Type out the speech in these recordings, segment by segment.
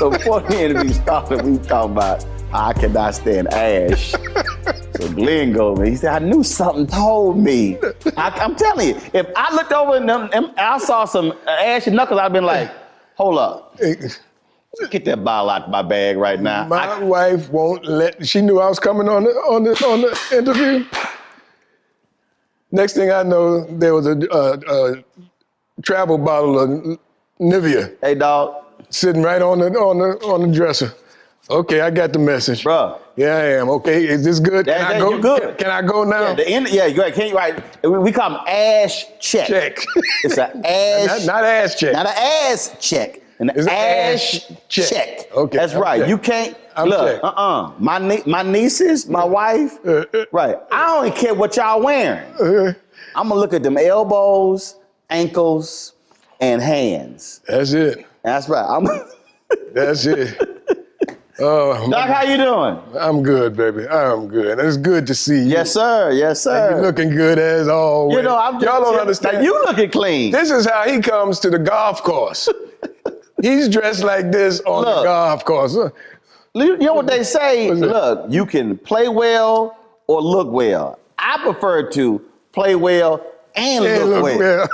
So before the interview started, we talking about I cannot stand ash. So Glynn goes, he said, I knew something told me. I'm telling you, if I looked over and I saw some ash and knuckles, I'd been like, hold up. Get that bottle out of my bag right now. My wife won't let, she knew I was coming on the interview. Next thing I know, there was a travel bottle of Nivea. Hey, dog. Sitting right on the dresser. Okay, I got the message. Bruh. Yeah, I am. Okay, is this good? Can I go? You good. Can I go now? Yeah, you right. Can you right? We call them ash check. It's an ash. Not ass check. Not an ass check. An ash check. Okay. That's right. Checked. You can't I'm look. checked. My nieces, my wife. Right. I don't care what y'all wearing. I'm gonna look at them elbows, ankles, and hands. That's it. That's right. That's it. Oh, Doc, how you doing? I'm good, baby. I'm good. It's good to see you. Yes, sir. Yes, sir. You're looking good as always. You know, y'all don't understand. Now, you looking clean. This is how he comes to the golf course. He's dressed like this on the golf course. You know what they say? Look, you can play well or look well. I prefer to play well and look well.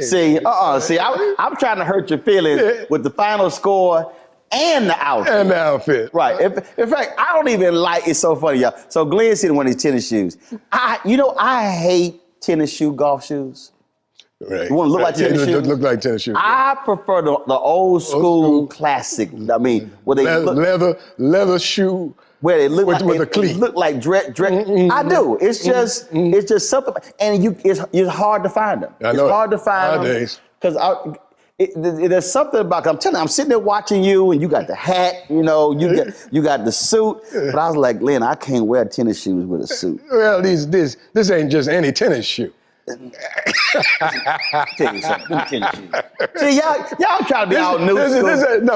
See, I'm trying to hurt your feelings with the final score and the outfit. And the outfit. Right. In fact, I don't even like, it's so funny, y'all. So Glynn sitting in one of these tennis shoes. I hate golf shoes. Right. You want to look like tennis shoes? Look like tennis shoes. I prefer the old school classic. I mean, where they leather shoe. Where they look with like a cleat. Look like dress. I do. It's just something, and it's hard to find them. I know it's hard to find nowadays. Because there's something about. I'm telling you, I'm sitting there watching you, and you got the hat. You know, you got the suit. But I was like, Glynn, I can't wear tennis shoes with a suit. Well, this ain't just any tennis shoe. Tell you something. Tennis shoes. See, y'all try to be all new school.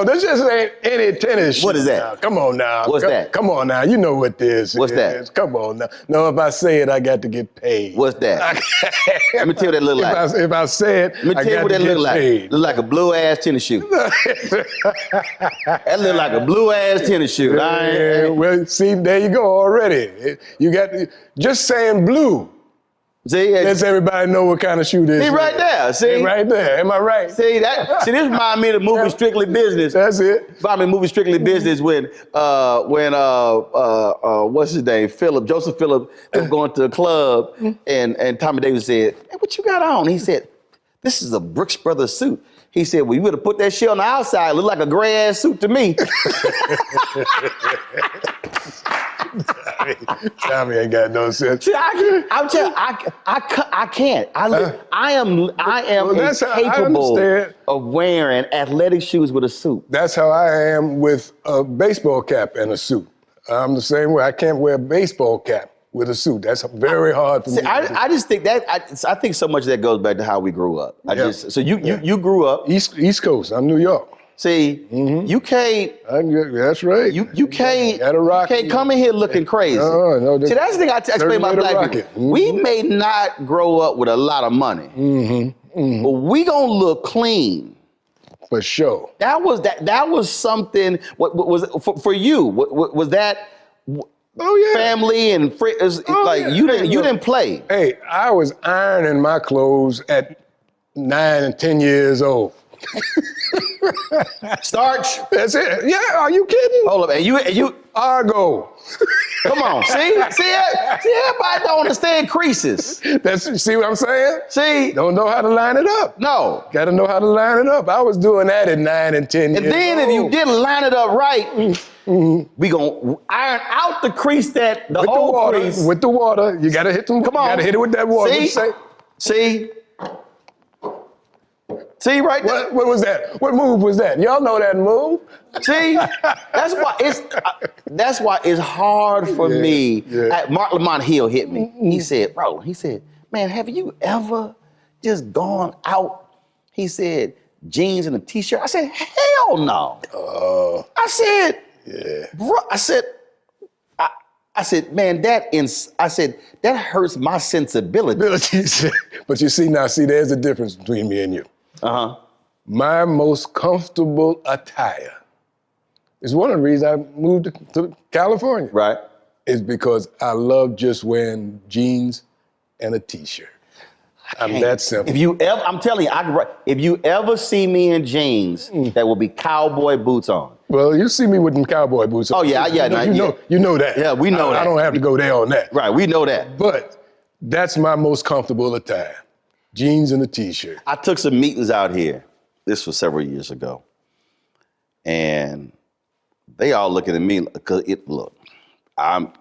This just ain't any tennis shoe. What is that? Now, come on now. What's that? Come on now. You know what this is. What's that? Come on now. No, if I say it, I got to get paid. What's that? Let me tell you what that look like. If I say it, Let me tell you what that look like. Look like a blue ass tennis shoe. That look like a blue ass tennis shoe. Well, see, there you go already. You got just saying blue. See, lets everybody know what kind of shoe this is. He right there. See, right there. Am I right? See this reminds me of the movie Strictly Business. That's it. Reminds me of the movie Strictly Business when what's his name? Joseph Phillips was going to a club and Tommy Davis said, "Hey, what you got on?" He said, "This is a Brooks Brothers suit." He said, "Well, you would have put that shit on the outside. It looked like a gray ass suit to me." Tommy ain't got no sense. See, I'm telling you, I can't. I am incapable of wearing athletic shoes with a suit. That's how I am with a baseball cap and a suit. I'm the same way. I can't wear a baseball cap with a suit. That's very hard for me. I just think that I think so much of that goes back to how we grew up. So you grew up East Coast. I'm New York. See, you can't. That's right. You can't. You can't come in here looking crazy. No, see, that's the thing I explain about black people. We may not grow up with a lot of money, but we gonna look clean. For sure. That was something. What was for you? Was that? Family and friends. You didn't play. Hey, I was ironing my clothes at 9 and 10 years old. Starch. That's it. Yeah, are you kidding? Hold up, and you Argo. Come on, see, everybody don't understand creases. See what I'm saying? See, don't know how to line it up. No, got to know how to line it up. I was doing that at 9 and 10 years old. And then if you didn't line it up right, we gonna iron out the crease that the old crease. With the water, you gotta hit them. Come on, you gotta hit it with that water. See right there. What was that? What move was that? Y'all know that move. See, that's why it's hard for me. Mark Lamont Hill hit me. He said, Roland, man, have you ever just gone out? He said, jeans and a t-shirt. I said, hell no. I said, bro, I said, man, that hurts my sensibility. But you see, there's a difference between me and you. My most comfortable attire It's one of the reasons I moved to California. Right. Is because I love just wearing jeans and a t-shirt. I'm that simple. If you ever, I'm telling you, if you ever see me in jeans, that will be cowboy boots on. Well, you see me with them cowboy boots on. Oh yeah, yeah. You know that. Yeah, we know that. I don't have to go there on that. Right, we know that. But that's my most comfortable attire. Jeans and a t-shirt. I took some meetings out here. This was several years ago. And they all looking at me, because look, I'm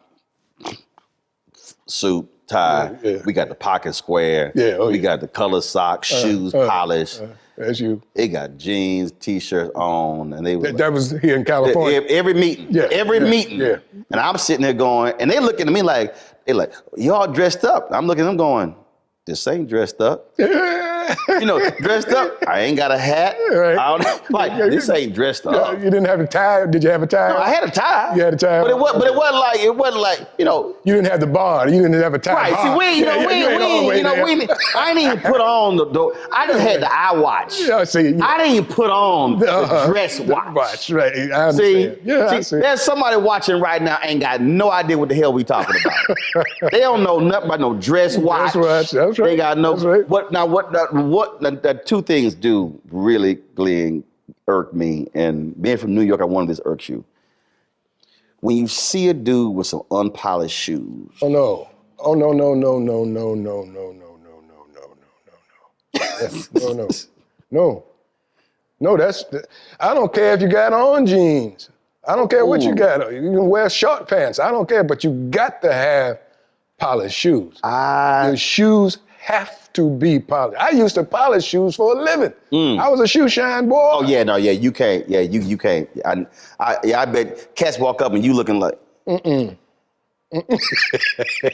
suit, tie, we got the pocket square, we got the color socks, shoes, polished. That's you. They got jeans, t-shirts on, and they were that was here in California. Every meeting, every meeting. Yeah. And I'm sitting there going, and they looking at me like, y'all dressed up. I'm looking at them going, this ain't dressed up. You know, dressed up. I ain't got a hat. Right. This ain't dressed up. You didn't have a tie? Did you have a tie? No, I had a tie. You had a tie. But it wasn't like, you know. You didn't have the bar. You didn't have a tie. Right. See, I didn't even put on I just had the eye watch. I didn't even put on the dress watch. Right. I understand. I see. There's somebody watching right now ain't got no idea what the hell we talking about. They don't know nothing about no dress watch. That's right. They got no. What two things do really, Glynn, irk me, and being from New York, I wanted this irks you. When you see a dude with some unpolished shoes. Oh no. No, I don't care if you got on jeans. I don't care what you got on. You can wear short pants. I don't care, but you got to have polished shoes. Your shoes have to be polished. I used to polish shoes for a living. I was a shoe shine boy. Oh yeah, no, yeah, you can't. Yeah, you can't. I bet cats walk up and you looking like.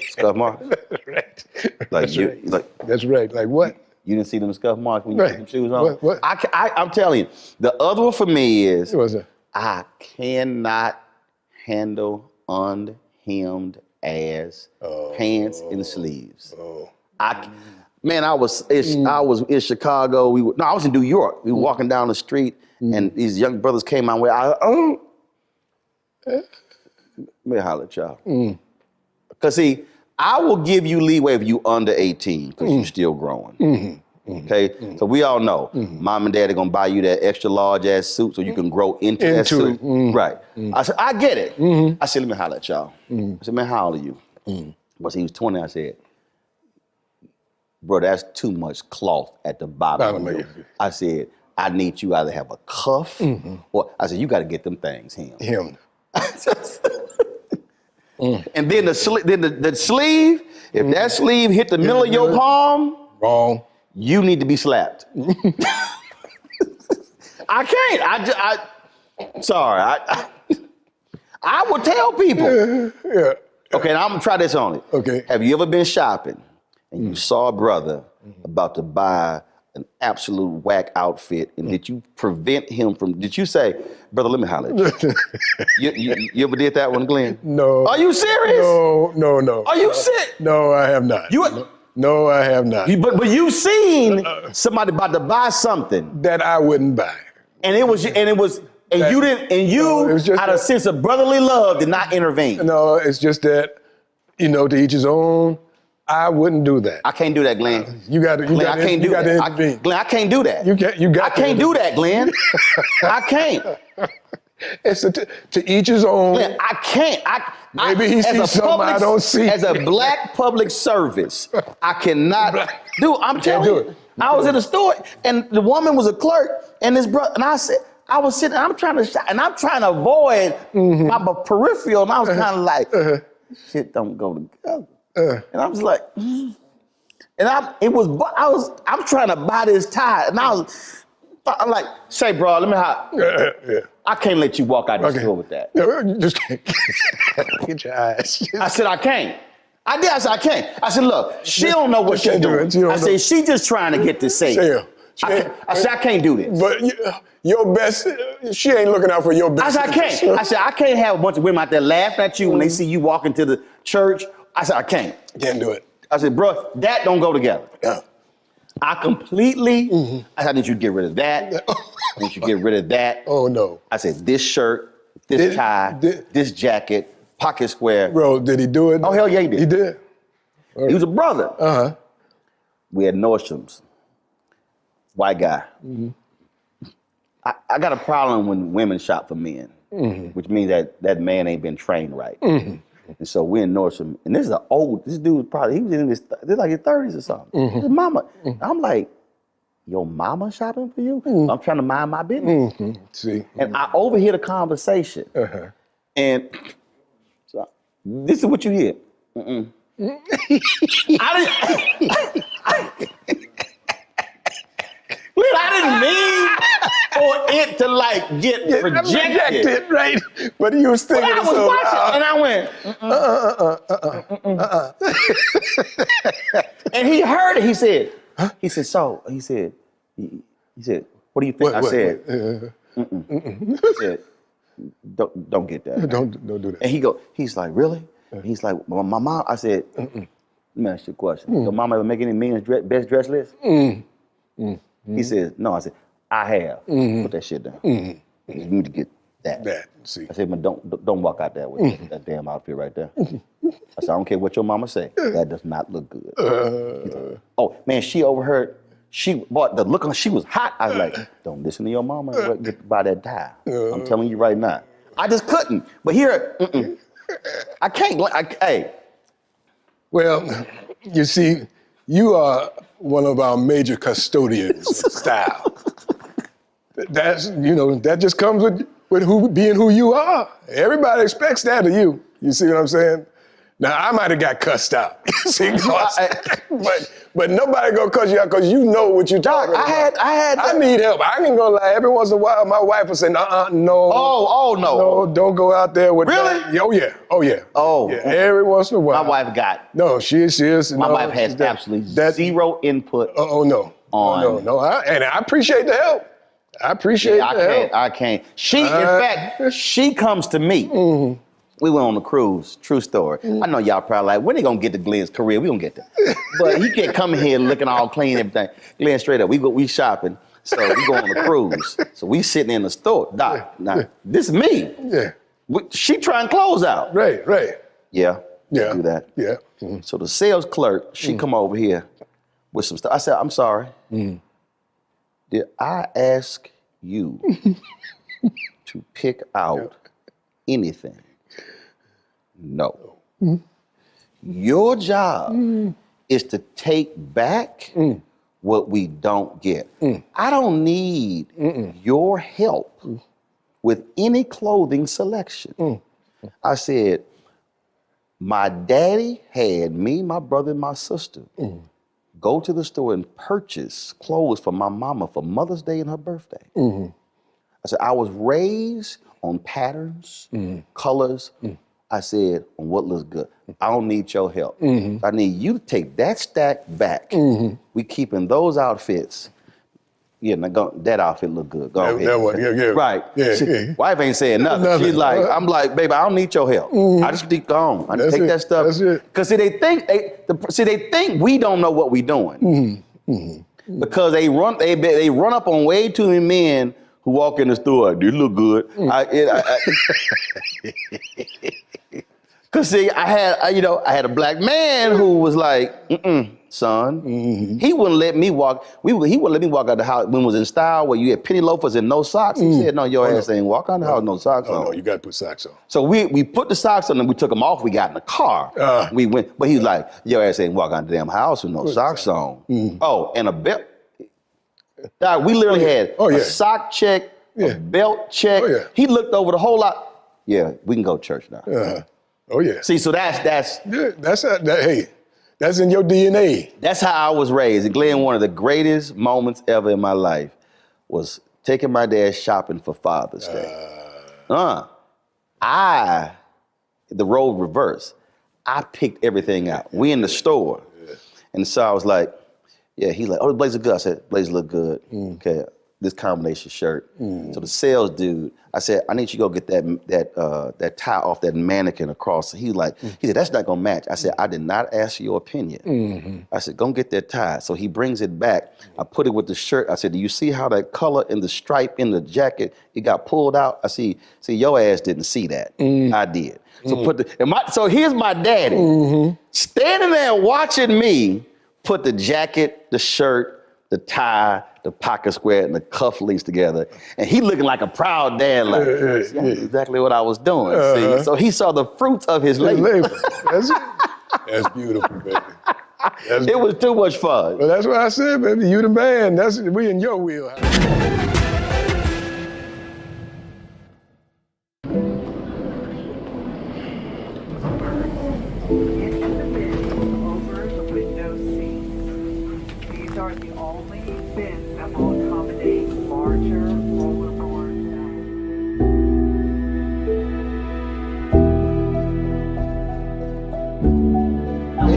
Scuff marks. Right. Like That's right. Like what? You didn't see them scuff marks when you put them shoes on. What? I'm telling you, the other one for me is What was it? I cannot handle unhemmed ass pants and sleeves. I was in Chicago. I was in New York. We were walking down the street, and these young brothers came my way. Let me holler at y'all. Because see, I will give you leeway if you under 18, because you're still growing. Okay, so we all know, mom and dad are gonna buy you that extra large ass suit so you can grow into that suit. Right. I said, I get it. I said, let me holler at y'all. I said, man, how old are you? But he was 20. I said, bro, that's too much cloth at the bottom of you. I said, I need you either have a cuff or I said, you got to get them things hemmed. And then the sleeve, if that sleeve hit the middle of your palm, wrong. You need to be slapped. I can't. Sorry. I would tell people. Okay, now I'm gonna try this on it. Okay. Have you ever been shopping and you saw a brother about to buy an absolute whack outfit, and did you prevent him from? Did you say, brother, let me holler at you? You ever did that one, Glynn? No. Are you serious? No. Are you sick? No, I have not. No, I have not. But you've seen somebody about to buy something that I wouldn't buy, and you out of sense of brotherly love did not intervene. No, it's just that, to each his own. I wouldn't do that. I can't do that, Glynn. Glynn, I can't do that. Glynn, I can't do that. I can't do that, Glynn. I can't. It's to each his own. Glynn, I can't. Maybe he sees something I don't see. As a black public service, I cannot do. I'm telling you. I was in the store, and the woman was a clerk, and this brother, and I said, I was sitting, I'm trying to shop, and I'm trying to avoid my peripheral, and I was kind of like, shit don't go together. And I was like, and I'm trying to buy this tie, and I'm like, say, bro, let me I can't let you walk out the store with that. No, you just can't. Get your eyes. I said, I can't. I said, I can't. I said, look, she don't know what she's doing. I said, she just trying to get to say. I said, I can't do this. But your best, she ain't looking out for your best. I said, I can't. I said, I can't have a bunch of women out there laughing at you when they see you walk into the church. I said, I can't. Can't do it. I said, bro, that don't go together. Yeah. I completely, I need you to get rid of that. I need you to get rid of that. Oh, no. I said, this shirt this tie, this jacket, pocket square. Bro, did he do it? Oh, hell yeah, he did. He did? He was a brother. Uh-huh. We had Nordstrom's. White guy. Mm-hmm. I got a problem when women shop for men, which means that man ain't been trained right. And so we're in Nordstrom, and this dude was probably, he was in his, this like his 30s or something. His mama. I'm like, your mama shopping for you? I'm trying to mind my business. See. And I overhear the conversation. And so, this is what you hear. I didn't mean for it to like get projected. Right? But he was thinking I was watching, and I went, and he heard it. He said, what do you think? I said, I said, don't get that. Don't do that. And he's like, really? He's like, my mom. I said, let me ask you a question. Your mama ever make any men's best dress list? He says, no. I said, I have. Put that shit down. You need to get that. See. I said, man, don't walk out there with that damn outfit right there. I said, I don't care what your mama say. That does not look good. Like, oh man, she overheard. She bought the look on. She was hot. I was like, don't listen to your mama. Get to buy that tie. I'm telling you right now. I just couldn't. But here, I can't. Hey. Well, you see, you are one of our major custodians of style. That just comes with being who you are. Everybody expects that of you. You see what I'm saying? Now, I might have got cussed out. See, but nobody gonna cuss you out because you know what you're talking about. I need help. I ain't gonna lie. Every once in a while, my wife will say, no. Oh, no. No, don't go out there with really? that. Oh, yeah. Oh. Yeah, every once in a while. My wife got. No, she is. My wife has absolutely zero input. No. And I appreciate the help. I appreciate the help. I can't. In fact, she comes to me. We went on a cruise, true story. I know y'all probably like, when they gonna get to Glenn's career? We gonna get there. But he can't come in here looking all clean and everything. Glenn, straight up, we shopping, so we go on a cruise. So we sitting in the store. Doc, now, this is me. Yeah. She trying clothes out. Right. Yeah. Do that. Yeah. So the sales clerk, she come over here with some stuff. I said, I'm sorry. Did I ask you to pick out anything? No. Your job is to take back what we don't get. I don't need your help with any clothing selection. I said, my daddy had me, my brother, and my sister go to the store and purchase clothes for my mama for Mother's Day and her birthday. I said, I was raised on patterns, colors. I said, on what looks good. I don't need your help. I need you to take that stack back. We keeping those outfits. Yeah, now that outfit look good. Go ahead. That one, yeah. Right. Yeah. Wife ain't saying nothing. She's like, I'm like, baby, I don't need your help. I just keep going. I just take that stuff. That's it. Because they think we don't know what we doing. Because they run up on way too many men who walk in the store. They look good. Cause see, I had a black man who was like, son. He wouldn't let me walk. He wouldn't let me walk out the house when it was in style where you had penny loafers and no socks. He said, no, your ass ain't walk out the house with no socks on. No, you gotta put socks on. So we put the socks on and we took them off. We got in the car. We went, but he was like, your ass ain't walk out the damn house with no socks on. Oh, and a belt. Dog, we literally had a sock check, a belt check. He looked over the whole lot. Yeah, we can go to church now. Oh yeah. See, so that's hey, that's in your DNA. That's how I was raised. And Glenn, one of the greatest moments ever in my life was taking my dad shopping for Father's Day. The role reversed. I picked everything out. We in the store. And so I was like, yeah, he's like, oh, the blazers good. I said, blazers look good. Okay, this combination shirt. So the sales dude, I said, I need you to go get that tie off that mannequin across. He said, that's not gonna match. I said, I did not ask your opinion. I said, go get that tie. So he brings it back. I put it with the shirt. I said, do you see how that color in the stripe in the jacket, it got pulled out? I see your ass didn't see that. I did. So so here's my daddy standing there watching me put the jacket, the shirt, the tie, the pocket square, and the cufflinks together. And he looking like a proud dad, like, that's exactly what I was doing. See? So he saw the fruits of his labor. That's beautiful, baby. It was too much fun. Well, that's what I said, baby. You the man. We in your wheelhouse.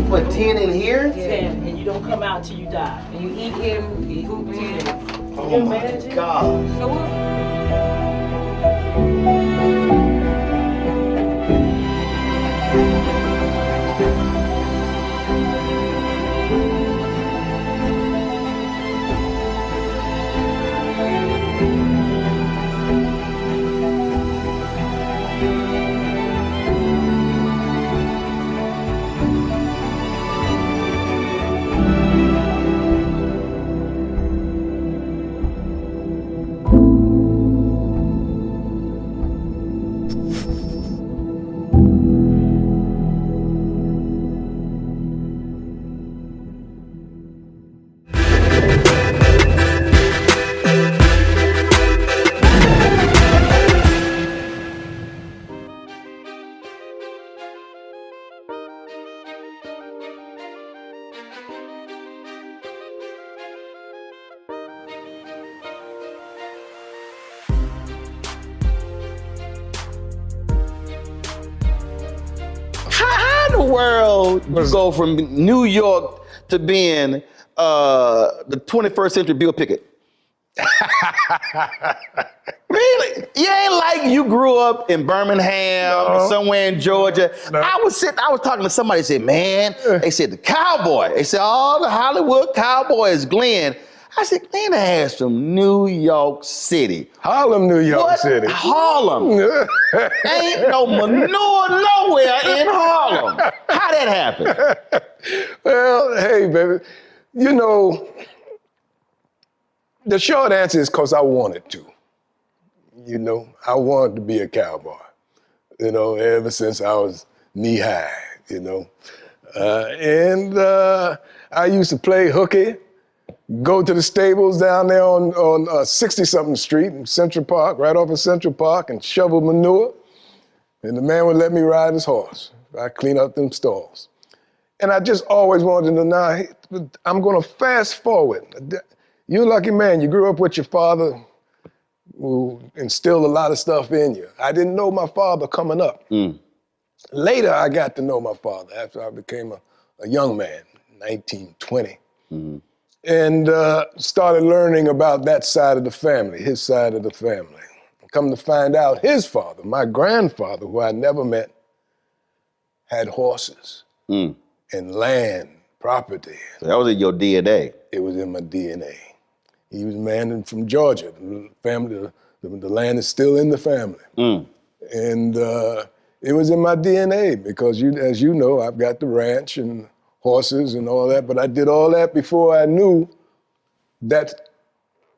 Put 10 in here? 10, and you don't come out till you die. And you eat him, you poop 10. Oh my God. So what? How in the world you go from New York to being the 21st century Bill Pickett? Really? You ain't like you grew up in Birmingham or somewhere in Georgia. No. I was talking to somebody, said, man, they said the cowboy. They said, all the Hollywood cowboys, Glynn. I said, Glynn has from New York City. Harlem, New York City. Harlem. Ain't no manure nowhere in Harlem. How that happen? Well, hey, baby, you know, the short answer is because I wanted to. You know, I wanted to be a cowboy, you know, ever since I was knee-high, you know. And I used to play hooky, go to the stables down there on 60-something Street in Central Park, right off of Central Park, and shovel manure. And the man would let me ride his horse. I'd clean up them stalls. And I just always wanted to know, hey, I'm gonna fast forward. You're a lucky man, you grew up with your father who instilled a lot of stuff in you. I didn't know my father coming up. Later, I got to know my father after I became a young man, 19, 20. And started learning about that side of the family, his side of the family. Come to find out, his father, my grandfather, who I never met, had horses and land, property. So that was in your DNA. It was in my DNA. He was a man from Georgia. The family, the land is still in the family. And it was in my DNA because, as you know, I've got the ranch and horses and all that, but I did all that before I knew that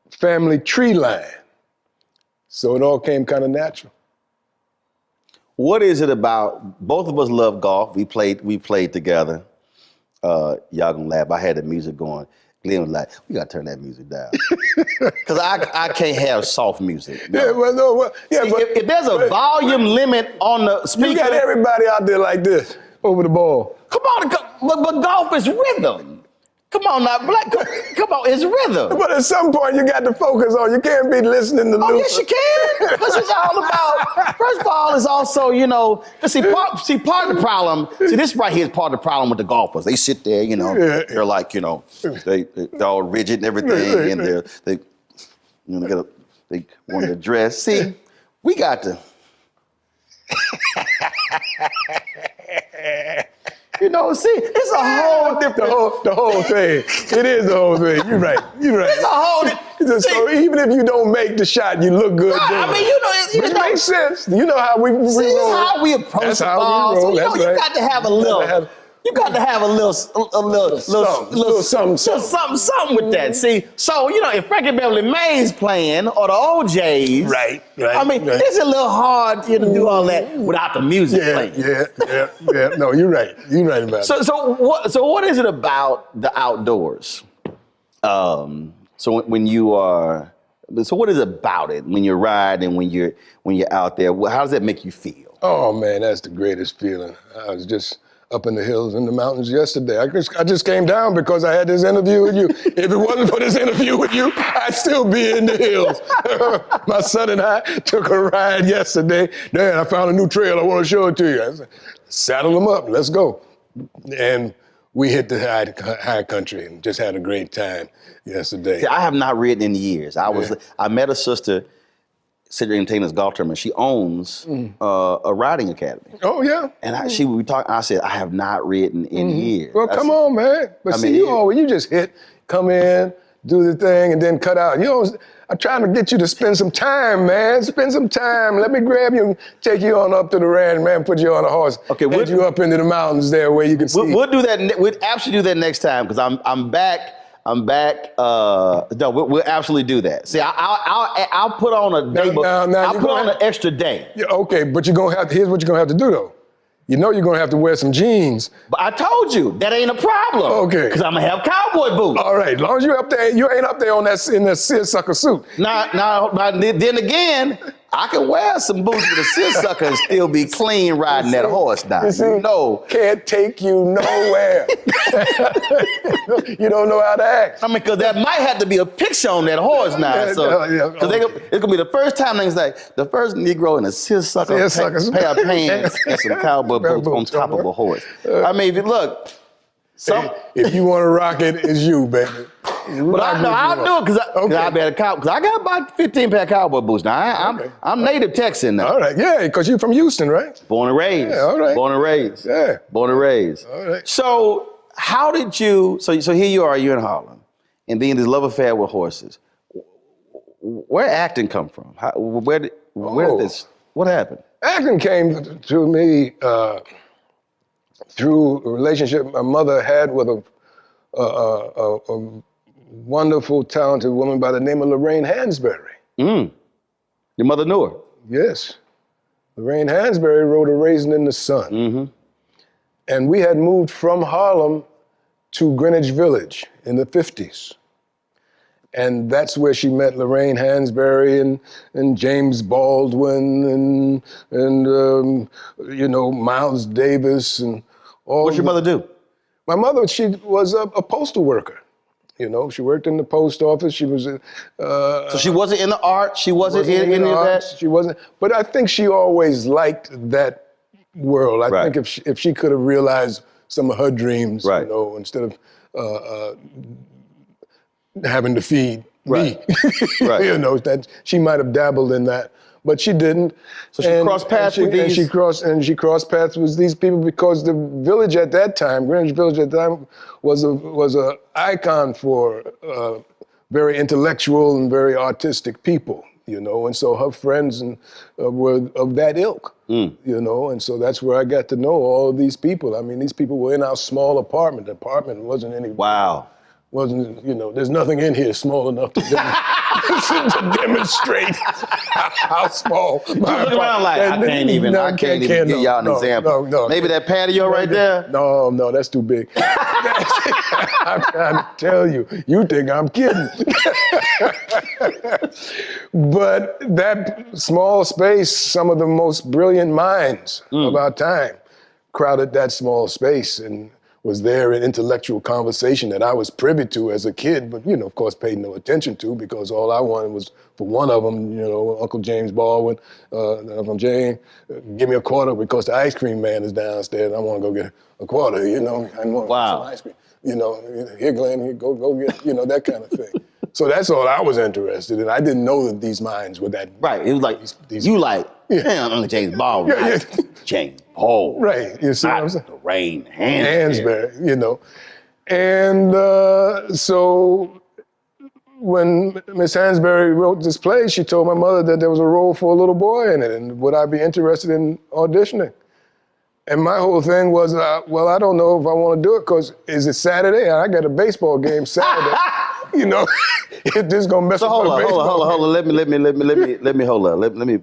family tree line. So it all came kind of natural. What is it about, both of us love golf. We played together. Y'all gonna laugh, I had the music going. Glynn was like, we gotta turn that music down. Cause I can't have soft music. No. Yeah, well, no, well, yeah, See, but if there's a volume limit on the speaker. You got everybody out there like this, over the ball. Come on, but golf is rhythm. Come on now, come on, it's rhythm. But at some point you got to focus on, you can't be listening to Luther. Yes, you can. Because it's all about, first of all, it's also, you know, part of the problem, this right here is part of the problem with the golfers. They sit there, you know, they're like, you know, they're all rigid and everything, and You know, they want to dress. See, we got to. You know, see, it's a whole different. The whole thing. It is the whole thing. You're right. It's a whole. So even if you don't make the shot, you look good. I mean, which makes sense. You know how we roll. See, this is how we approach the ball. So, you got to have a little. You got to have a little something with that. See, so if Frankie Beverly Mays playing or the OJs, right. I mean, it's a little hard to do all that without the music playing. Yeah. No, you're right. You're right about it. So what is it about the outdoors? So when you are, so what is it about it when you're riding, when you're out there? How does that make you feel? Oh man, that's the greatest feeling. I was just up in the hills in the mountains yesterday. I just came down because I had this interview with you. If it wasn't for this interview with you, I'd still be in the hills. My son and I took a ride yesterday. Dad, I found a new trail. I want to show it to you. I said, saddle them up. Let's go. And we hit the high country and just had a great time yesterday. See, I have not ridden in years. I met a sister, Sydney Poitier's golf tournament. She owns a riding academy. Oh yeah. And we talked. I said I have not ridden in years. Well, come on, man. But you just come in, do the thing, and then cut out. I'm trying to get you to spend some time, man. Spend some time. Let me grab you and take you on up to the ranch, man. Put you on a horse. Okay, get you up into the mountains there where you can see. We'll do that. We'll absolutely do that next time because I'm back. No, we'll absolutely do that. See, I'll put on a day. I'll put on an extra day. Yeah, okay, but here's what you're gonna have to do though. You're gonna have to wear some jeans. But I told you that ain't a problem. Okay. Because I'm gonna have cowboy boots. All right, as long as you're up there, you ain't up there in that seersucker suit. Now, then again, I can wear some boots with a seersucker and still be clean riding that horse now. Can't take you nowhere. You don't know how to act. I mean, because that might have to be a picture on that horse now. Because it's going to be the first time things like the first Negro in a seersucker pair of pants and some cowboy boots on top of a horse. I mean, look. If you want to rock it, it's you, baby. But I'll do it because I got about 15 pair of cowboy boots now. I'm native Texan now. All right, yeah, because you're from Houston, right? Born and raised. Yeah, all right. Born and raised. Yeah. Born and raised. All right. So how did you? So here you are. You're in Harlem, and being this love affair with horses. Where acting come from? Where did this? What happened? Acting came to me through a relationship my mother had with a wonderful, talented woman by the name of Lorraine Hansberry. Your mother knew her? Yes. Lorraine Hansberry wrote A Raisin in the Sun. Mm-hmm. And we had moved from Harlem to Greenwich Village in the 50s. And that's where she met Lorraine Hansberry and James Baldwin and Miles Davis and all. What's your mother do? My mother, she was a postal worker. She worked in the post office. She was so she wasn't in the art. She wasn't in any of that. She wasn't. But I think she always liked that world. I think if she could have realized some of her dreams, instead of having to feed me, that she might have dabbled in that. But she didn't. So she crossed paths with these. And she crossed paths with these people because the village at that time, Greenwich Village at that time, was a icon for very intellectual and very artistic people, And so her friends were of that ilk, And so that's where I got to know all of these people. I mean, these people were in our small apartment. The apartment wasn't any. Wow. There's nothing in here small enough to demonstrate how small my look around like, I can't even give y'all an example. No. Maybe that patio right there? No, that's too big. I'm trying to tell you, you think I'm kidding. But that small space, some of the most brilliant minds of our time crowded that small space. And was there in intellectual conversation that I was privy to as a kid, but, you know, of course, paid no attention to because all I wanted was for one of them, you know, Uncle James Baldwin, Uncle Jane, give me a quarter because the ice cream man is downstairs and I want to go get a quarter, you know. I want some ice cream. You know, here, Glenn, here, go get, you know, that kind of thing. So that's all I was interested in. I didn't know that these minds were that. Right, it was like, you like, damn, Uncle James Baldwin. Yeah. James Baldwin. Right, you see what I'm saying? Lorraine Hansberry, you know. And so when Miss Hansberry wrote this play, she told my mother that there was a role for a little boy in it, and would I be interested in auditioning? And my whole thing was, well, I don't know if I want to do it because is it Saturday? I got a baseball game Saturday. You know, it's just gonna mess up my baseball. Hold on. Let me hold up. Let me.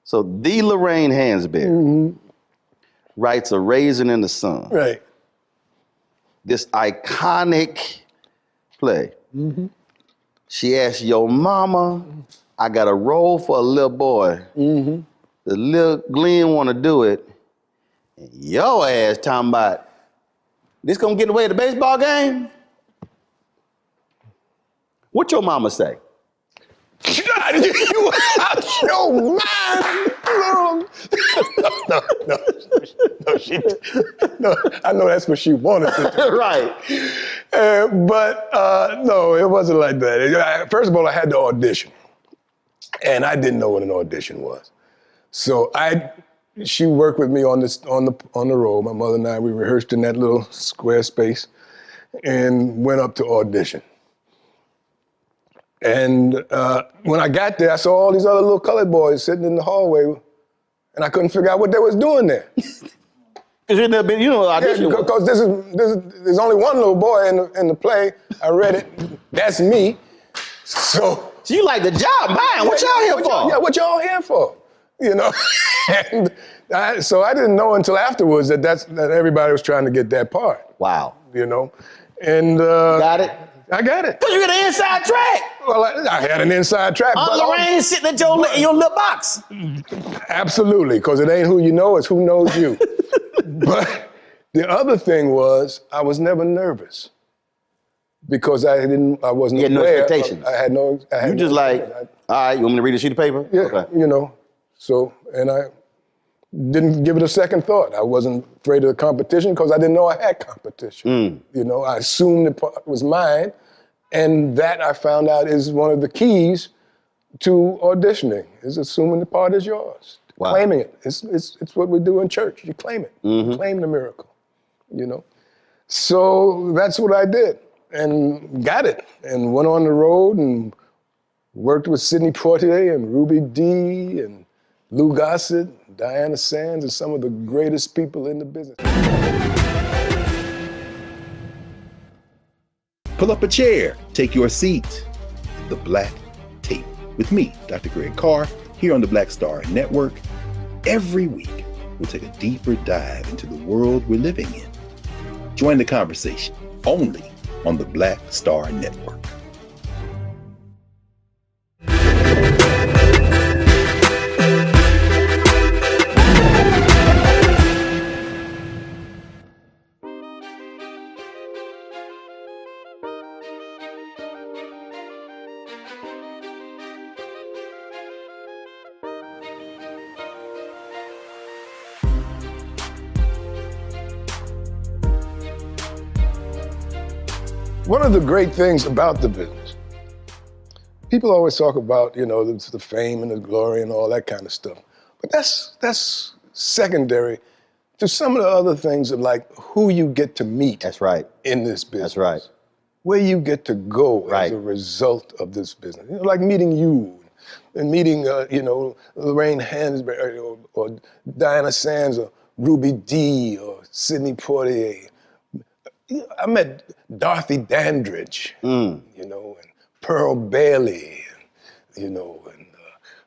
So the Lorraine Hansberry writes A Raisin in the Sun. Right. This iconic play. She asked your mama, I got a role for a little boy. The little Glynn want to do it. And your ass talking about, this gonna get in the way of the baseball game? What your mama say? You out your mind. No, I know that's what she wanted to do. Right. But no, it wasn't like that. First of all, I had to audition. And I didn't know what an audition was. So she worked with me on the role. My mother and I, we rehearsed in that little square space and went up to audition. And when I got there, I saw all these other little colored boys sitting in the hallway, and I couldn't figure out what they was doing there. Because you never been, you know, audition. Yeah, because there's only one little boy in the play. I read it. That's me. So you like the job, man. What y'all here for? Yeah, what y'all here for? You know. And so I didn't know until afterwards that everybody was trying to get that part. Wow. You know, and got it. I got it. Because you got an inside track. Well, I had an inside track. Aunt Lorraine sitting at your little box. Absolutely, because it ain't who you know, it's who knows you. But the other thing was, I was never nervous because I wasn't You had no expectations. I had no. You just like, all right, you want me to read a sheet of paper? Yeah, Okay. you know. So, and I didn't give it a second thought. I wasn't afraid of the competition because I didn't know I had competition. You know, I assumed the part was mine, and that I found out is one of the keys to auditioning, is assuming the part is yours. Wow. Claiming it. It's what we do in church. You claim it. You claim the miracle, you know. So that's what I did and got it and went on the road and worked with Sydney Poitier and Ruby Dee and Lou Gossett, Diana Sands, and some of the greatest people in the business. Pull up a chair, take your seat. The Black Tape with me, Dr. Greg Carr, here on the Black Star Network. Every week, we'll take a deeper dive into the world we're living in. Join the conversation only on the Black Star Network. One of the great things about the business, people always talk about, you know, the fame and the glory and all that kind of stuff. But that's secondary to some of the other things of like who you get to meet. That's right. In this business. That's right. Where you get to go as a result of this business. You know, like meeting you and meeting, you know, Lorraine Hansberry or Diana Sands or Ruby Dee or Sydney Poitier. I met Dorothy Dandridge, you know, and Pearl Bailey, you know,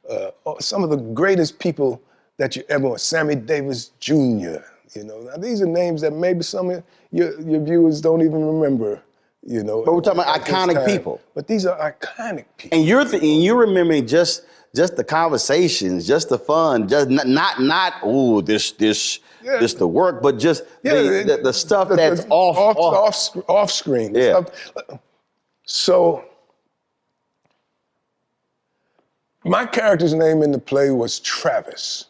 and some of the greatest people that you ever met. Sammy Davis Jr., you know. Now, these are names that maybe some of your viewers don't even remember, you know. But we're talking about iconic people. But these are iconic people. And you're remembering just the conversations, just the fun, just not ooh, this the work, but just the stuff that's off screen. Yeah. So my character's name in the play was Travis.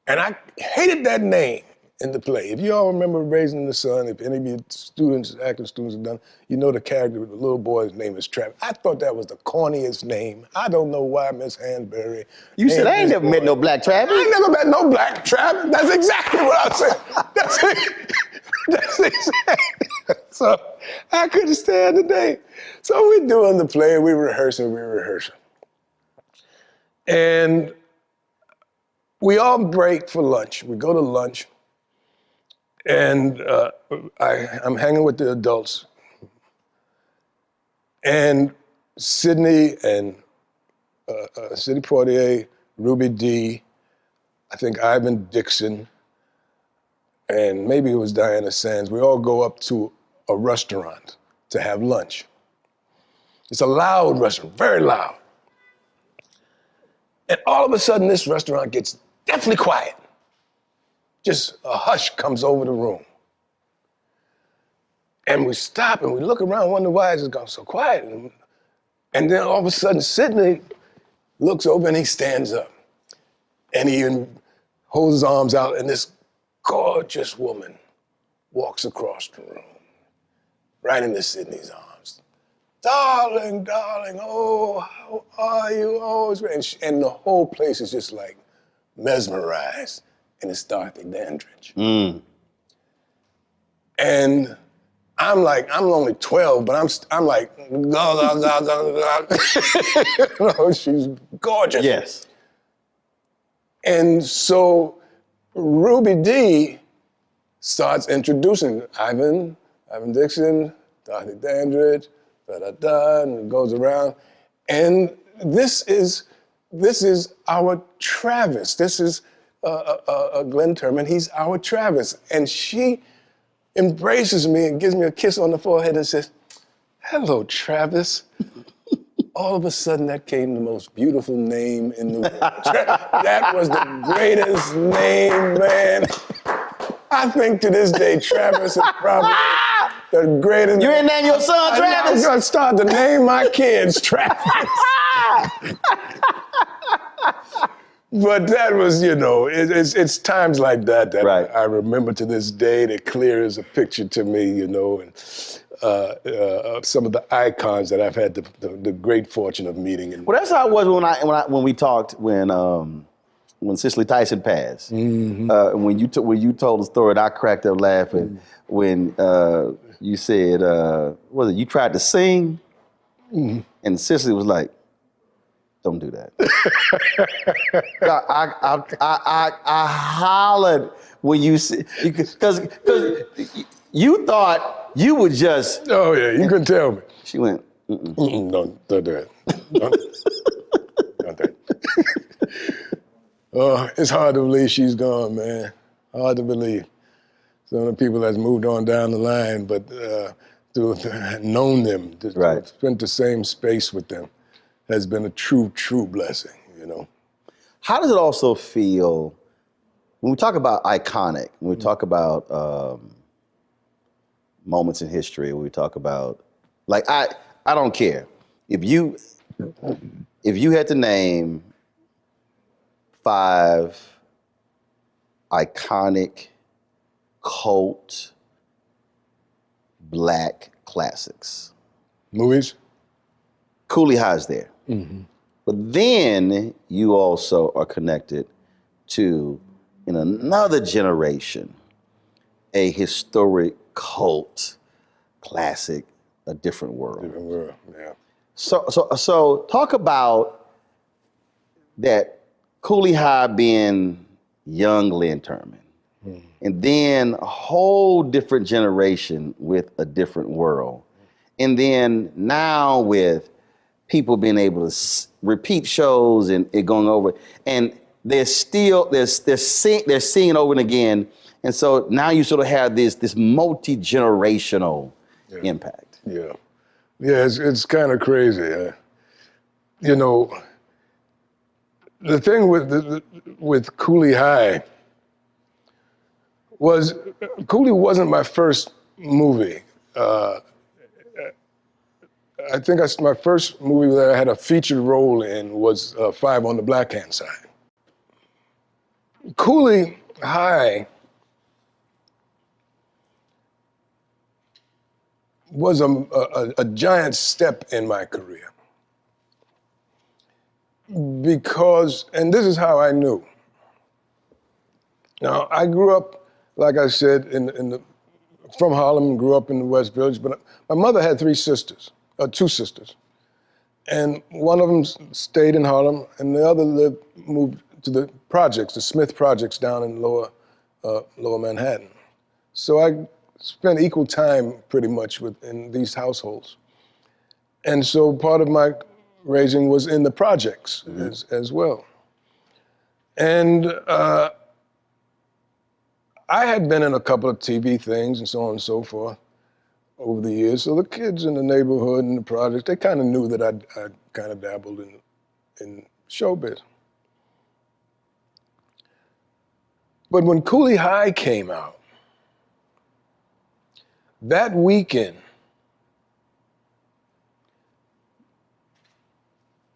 And I hated that name in the play. If you all remember Raising the Sun, if any of you students, acting students have done, you know the character, the little boy's name is Travis. I thought that was the corniest name. I don't know why Miss Hansberry. You said I ain't never met no black Travis. I ain't never met no black Travis. That's exactly what I said. That's exactly. So I couldn't stand the name. So we doing the play, we rehearsing. And we all break for lunch. We go to lunch, and I'm hanging with the adults. And Sydney Poitier, Ruby D, I think Ivan Dixon, and maybe it was Diana Sands, we all go up to a restaurant to have lunch. It's a loud restaurant, very loud. And all of a sudden, this restaurant gets deathly quiet. Just a hush comes over the room. And we stop and we look around, wonder why it's gone so quiet. And then all of a sudden, Sydney looks over and he stands up. And he holds his arms out, and this gorgeous woman walks across the room, right into Sydney's arms. Darling, darling, oh, how are you? Oh, it's great. And the whole place is just like mesmerized, and it's Dorothy Dandridge. And I'm only 12, but I'm like, she's gorgeous. Yes. And so Ruby D starts introducing Ivan Dixon, Dorothy Dandridge, and it goes around. And this is our Travis. This is Glynn Turman. He's our Travis. And she embraces me and gives me a kiss on the forehead and says, "Hello, Travis." All of a sudden, that came the most beautiful name in the world. That was the greatest name, man. I think to this day, Travis is probably the greatest. You ain't name your son Travis? I'm gonna start to name my kids Travis. But that was, it's times like that right. I remember to this day that clear as a picture to me, and some of the icons that I've had the great fortune of meeting. Well, that's how it was when we talked when Cicely Tyson passed. Mm-hmm. When you told the story, and I cracked up laughing when you said, was it you tried to sing, and Cicely was like, "Don't do that." I hollered when you said, because you thought you would just. Oh yeah, you couldn't tell me. She went, Don't do it. Don't do it. Oh, it's hard to believe she's gone, man. Hard to believe. Some of the people that's moved on down the line, but to have known them, to spend the same space with them, has been a true, true blessing, How does it also feel when we talk about iconic, when we talk about moments in history, when we talk about, like, I don't care. If you had to name 5 iconic cult black classics. Movies? Cooley High's there. Mm-hmm. But then you also are connected to, in another generation, a historic cult classic, A Different World. Different World, yeah. So talk about that Cooley High being young Glynn Turman, and then a whole different generation with A Different World. And then now with people being able to repeat shows and it going over, and they're seeing it over and again. And so now you sort of have this multi-generational impact. Yeah, it's kind of crazy. the thing with Cooley High was, Cooley wasn't my first movie. I think my first movie that I had a featured role in was 5 on the Black Hand Side. Cooley High was a giant step in my career. Because, and this is how I knew. Now, I grew up, like I said, from Harlem, grew up in the West Village, but my mother had 2 sisters. And one of them stayed in Harlem, and the other moved to the projects, the Smith projects down in lower Manhattan. So I spent equal time pretty much in these households. And so part of my raising was in the projects as well. And I had been in a couple of TV things and so on and so forth over the years. So the kids in the neighborhood and the projects, they kind of knew that I'd kind of dabbled in showbiz. But when Cooley High came out, that weekend,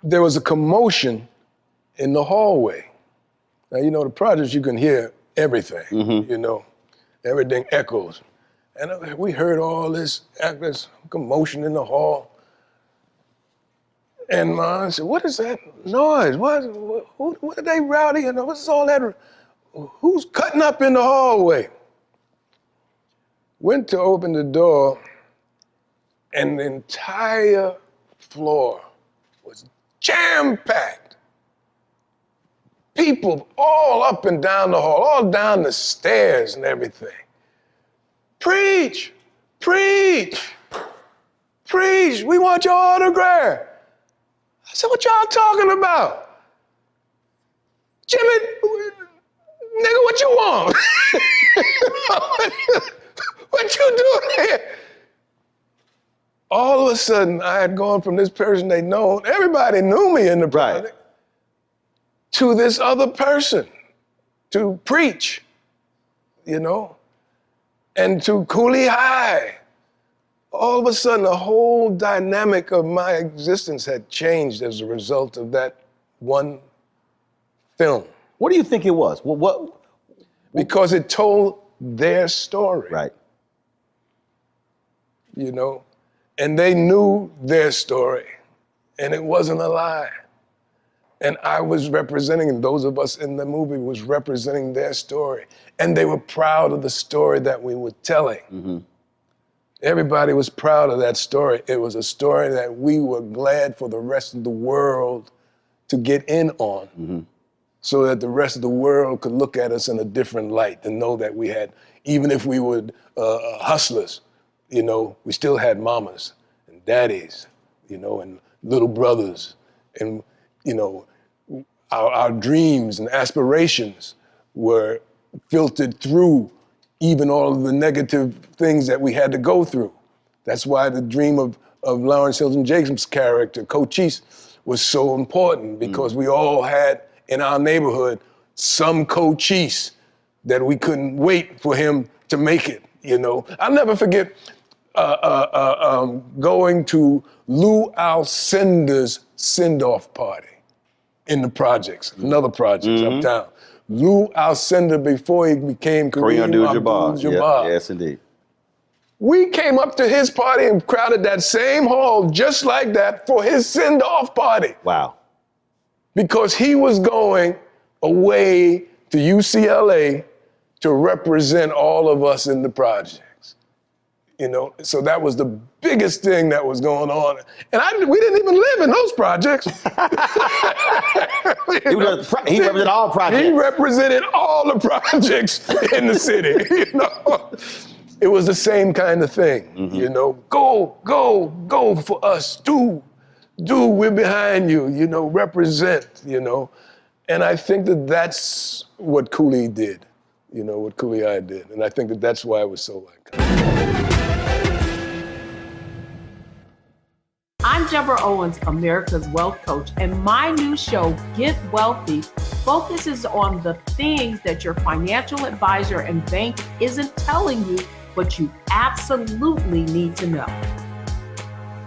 there was a commotion in the hallway. Now, you know, the projects, you can hear everything, you know, everything echoes. And we heard all this commotion in the hall. And my aunt said, what is that noise? What are they rowdying? What's all that? Who's cutting up in the hallway? Went to open the door, and the entire floor was jam-packed. People all up and down the hall, all down the stairs and everything. Preach, preach, preach, we want your autograph. I said, what y'all talking about? Jimmy, nigga, what you want? What you doing here? All of a sudden, I had gone from this person they'd known, everybody knew me in the project, to this other person, to preach, you know, and to Cooley High. All of a sudden, the whole dynamic of my existence had changed as a result of that one film. What do you think it was? Because it told their story. Right. You know, and they knew their story, and it wasn't a lie. And I was representing, and those of us in the movie was representing their story. And they were proud of the story that we were telling. Everybody was proud of that story. It was a story that we were glad for the rest of the world to get in on, so that the rest of the world could look at us in a different light and know that we had, even if we were hustlers, you know, we still had mamas and daddies, you know, and little brothers, and, you know, our dreams and aspirations were filtered through even all of the negative things that we had to go through. That's why the dream of Lawrence Hilton Jacobs' character, Cochise, was so important, because we all had in our neighborhood some Cochise that we couldn't wait for him to make it, you know. I'll never forget going to Lou Alcindor's send-off party in the projects, another project uptown. Lou Alcindor, before he became Kareem Abdul-Jabbar. Yes, indeed. We came up to his party and crowded that same hall just like that for his send-off party. Wow. Because he was going away to UCLA to represent all of us in the projects. You know, so that was the biggest thing that was going on. And we didn't even live in those projects. He represented all projects. He represented all the projects in the city, you know. It was the same kind of thing, you know. Go for us, do, we're behind you, you know, represent, you know. And I think that that's what Cooley did, you know, what Cooley High did. And I think that that's why it was so iconic. I'm I'm Deborah Owens, America's Wealth Coach, and my new show, Get Wealthy, focuses on the things that your financial advisor and bank isn't telling you, but you absolutely need to know.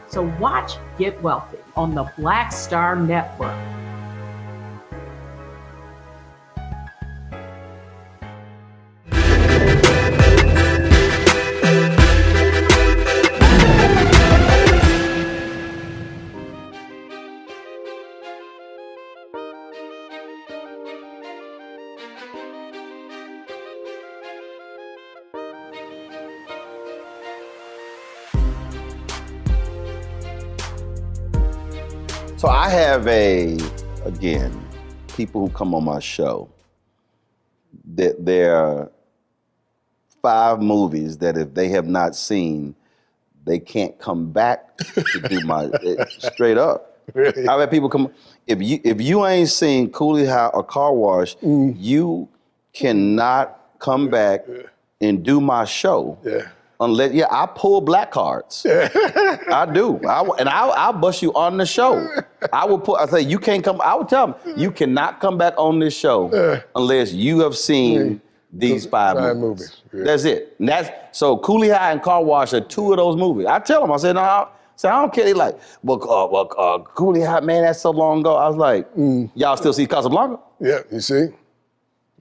So watch Get Wealthy on the Black Star Network. So I have again, people who come on my show, that there are 5 movies that if they have not seen, they can't come back to do my, straight up. Really? I've had people come, if you ain't seen Cooley or Car Wash, you cannot come back and do my show. Yeah. Unless, I pull black cards. I do. I'll bust you on the show. I say, you can't come, I would tell them, you cannot come back on this show unless you have seen these 5 movies. Yeah. That's it. And so Cooley High and Car Wash are 2 of those movies. I tell them, I said, no, I don't care. They like, Cooley High, man, that's so long ago. I was like, y'all still see Casablanca? Yeah, you see?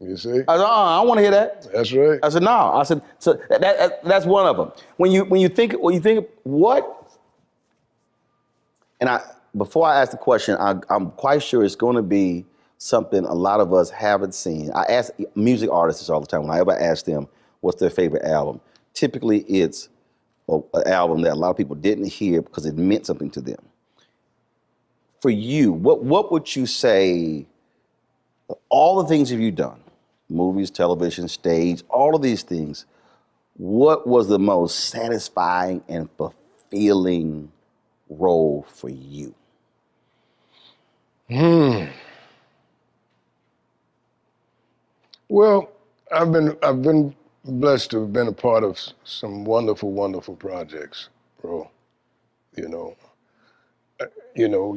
You see? I said, I don't want to hear that. That's right. I said, no. I said, so that's one of them. When you think what? And before I ask the question, I'm quite sure it's going to be something a lot of us haven't seen. I ask music artists all the time. When I ever ask them what's their favorite album, typically it's an album that a lot of people didn't hear because it meant something to them. For you, what would you say? All the things have you done? Movies, television, stage, all of these things. What was the most satisfying and fulfilling role for you? Well, I've been blessed to have been a part of some wonderful, wonderful projects, bro. We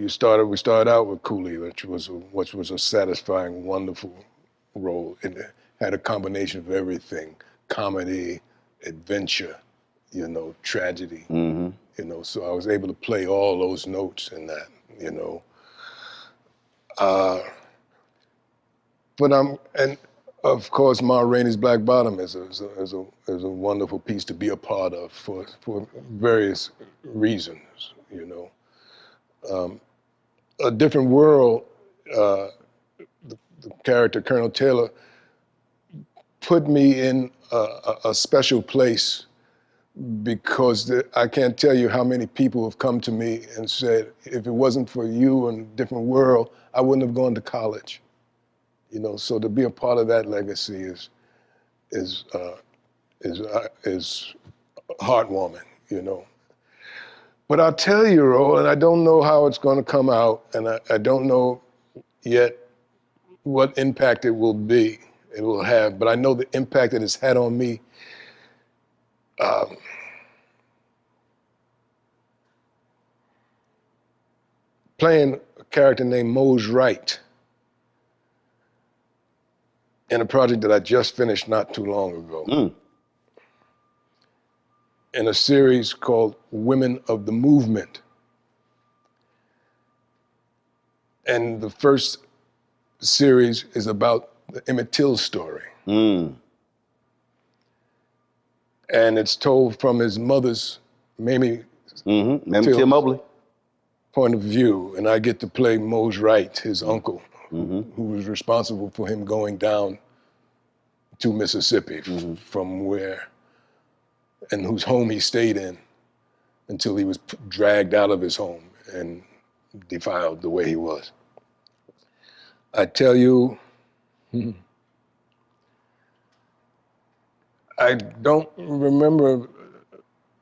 started out with Cooley, which was a satisfying, wonderful role. It had a combination of everything: comedy, adventure, tragedy. So I was able to play all those notes in that. And of course, Ma Rainey's Black Bottom is a wonderful piece to be a part of for various reasons. A Different World, the character Colonel Taylor put me in a special place because I can't tell you how many people have come to me and said, if it wasn't for you and Different World, I wouldn't have gone to college. So to be a part of that legacy is heartwarming. But I'll tell you, Roland, I don't know how it's going to come out, and I don't know yet what impact it will have, but I know the impact that it's had on me. Playing a character named Mose Wright in a project that I just finished not too long ago. In a series called Women of the Movement. And the first series is about the Emmett Till story. And it's told from his mother's, Mamie Till Mobley, point of view. And I get to play Mose Wright, his uncle, who was responsible for him going down to Mississippi from where, and whose home he stayed in until he was dragged out of his home and defiled the way he was. I tell you, I don't remember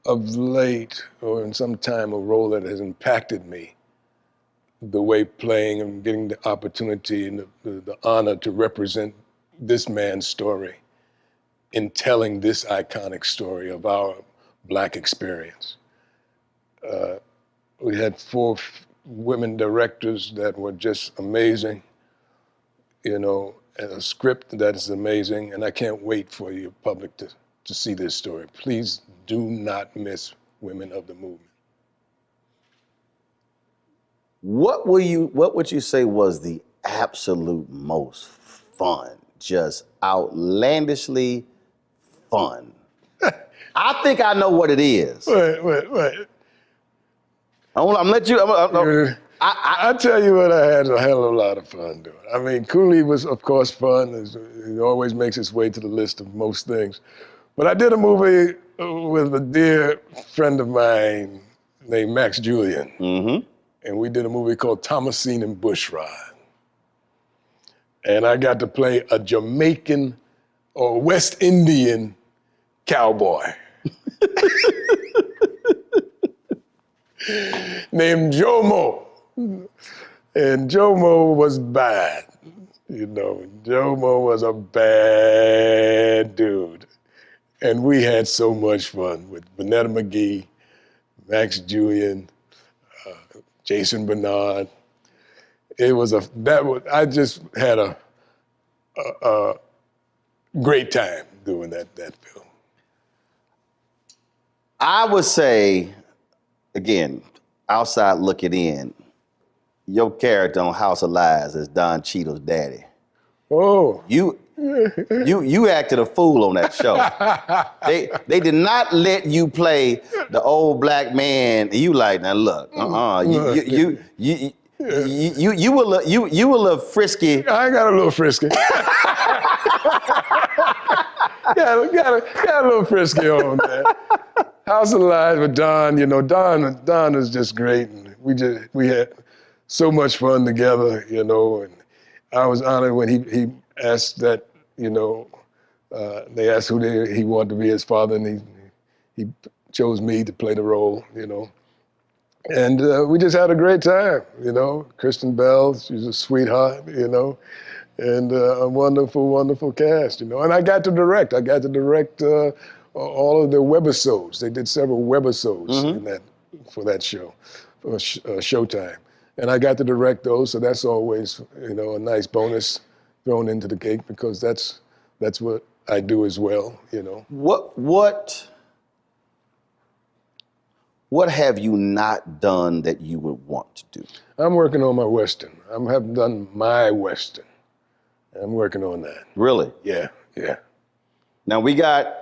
of late or in some time a role that has impacted me the way playing and getting the opportunity and the honor to represent this man's story in telling this iconic story of our Black experience. We had 4 women directors that were just amazing, and a script that is amazing, and I can't wait for your public to see this story. Please do not miss Women of the Movement. What would you say was the absolute most fun, just outlandishly fun? I think I know what it is. Wait. I'm let you. I tell you what, I had a hell of a lot of fun doing. I mean, Cooley was, of course, fun. It always makes its way to the list of most things. But I did a movie with a dear friend of mine named Max Julian. Mm-hmm. And we did a movie called Thomasine and Bushrod. And I got to play a Jamaican or West Indian cowboy named Jomo. And Jomo was bad. Jomo was a bad dude. And we had so much fun with Vanetta McGee, Max Julian, Jason Bernard. I just had a great time doing that film. I would say, again, outside looking in, your character on House of Lies is Don Cheadle's daddy. Oh. You acted a fool on that show. They did not let you play the old black man. And you like, now look, you were a little frisky. I got a little frisky. got a little frisky on that. House of Lies with Don, Don was just great, and we had so much fun together, and I was honored when he asked that, they asked who he wanted to be his father, and he chose me to play the role, And we just had a great time, Kristen Bell, she's a sweetheart, and a wonderful, wonderful cast, And I got to direct. All of the webisodes. They did several webisodes for that show, for Showtime. And I got to direct those, so that's always, a nice bonus thrown into the cake, because that's what I do as well, What have you not done that you would want to do? I'm working on my Western. I haven't done my Western. I'm working on that. Really? Yeah. Now we got...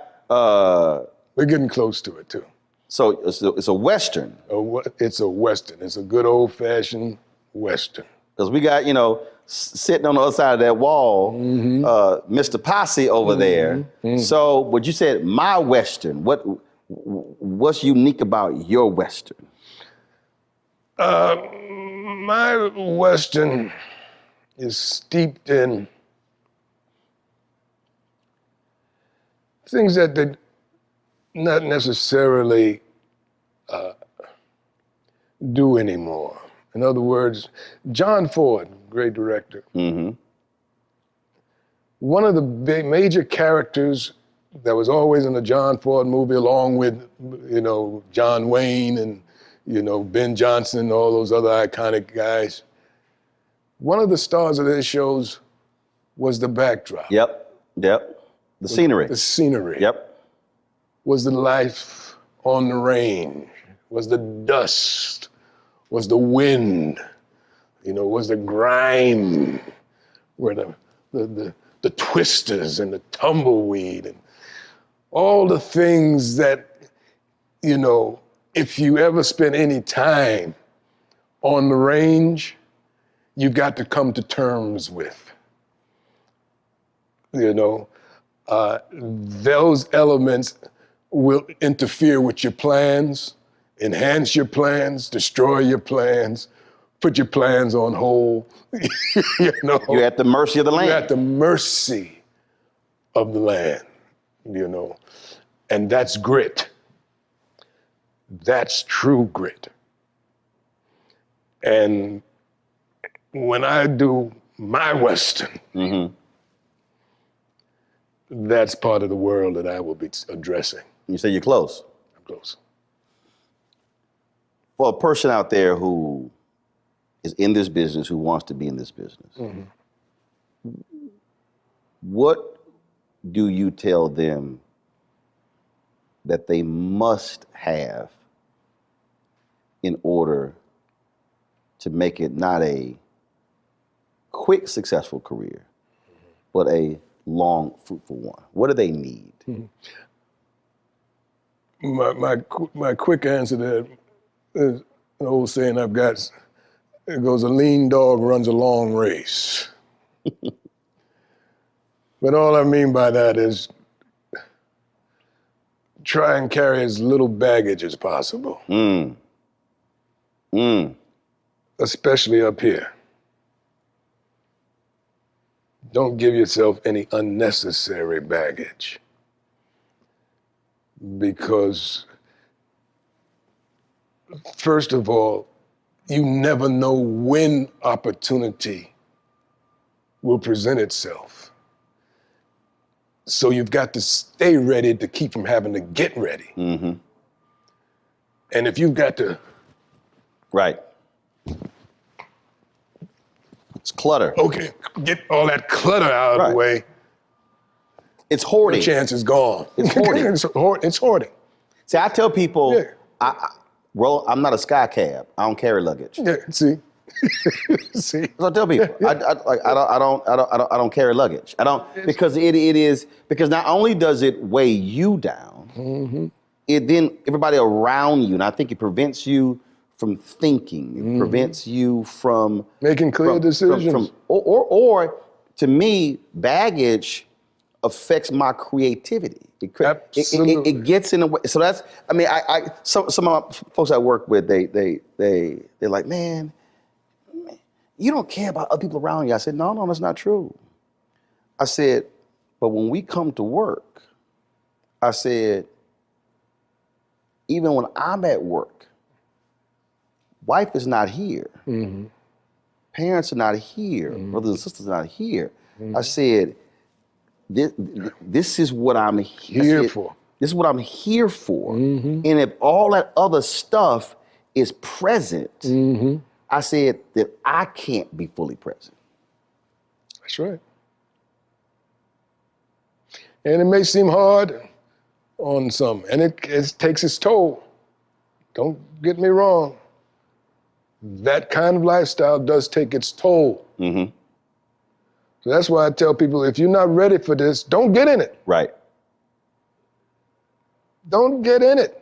we're getting close to it, too. So it's a Western. It's a Western. It's a good old-fashioned Western. Because we got, sitting on the other side of that wall, Mr. Posse over there. Mm-hmm. So, but you said my Western. What's unique about your Western? My Western is steeped in things that they not necessarily do anymore. In other words, John Ford, great director, one of the major characters that was always in a John Ford movie, along with, John Wayne and, Ben Johnson and all those other iconic guys. One of the stars of their shows was the backdrop. Yep. The scenery. The scenery. Yep. Was the life on the range, was the dust, was the wind, was the grime, were the twisters and the tumbleweed and all the things that, if you ever spend any time on the range, you got to come to terms with. Those elements will interfere with your plans, enhance your plans, destroy your plans, put your plans on hold. You're at the mercy of the land. You're at the mercy of the land, And that's grit. That's true grit. And when I do my Western, that's part of the world that I will be addressing. You say you're close? I'm close. For a person out there who is in this business, who wants to be in this business, what do you tell them that they must have in order to make it not a quick, successful career, but a long, fruitful one? What do they need? My quick answer to that is an old saying I've got. It goes, a lean dog runs a long race. But all I mean by that is try and carry as little baggage as possible. Especially up here. Don't give yourself any unnecessary baggage. Because, first of all, you never know when opportunity will present itself. So you've got to stay ready to keep from having to get ready. And if you've got to... Right. It's clutter. Okay, get all that clutter out of the way. It's hoarding. The chance is gone. It's hoarding. It's hoarding. See, I tell people, I'm not a sky cab. I don't carry luggage. Yeah, see. See. So I tell people, I don't carry luggage. I don't, because it is, because not only does it weigh you down, it then everybody around you, and I think it prevents you from thinking. It prevents you from making clear decisions. Or to me, baggage affects my creativity. It gets in the way. So that's, I mean, some of my folks I work with, they're like, man, you don't care about other people around you. I said, no, that's not true. I said, but when we come to work, I said, even when I'm at work, wife is not here. Parents are not here. Brothers and sisters are not here. I said, this is what I'm here for. This is what I'm here for. And if all that other stuff is present, I said that I can't be fully present. That's right. And it may seem hard on some, and it takes its toll. Don't get me wrong. That kind of lifestyle does take its toll. So that's why I tell people, if you're not ready for this, don't get in it. Right. Don't get in it.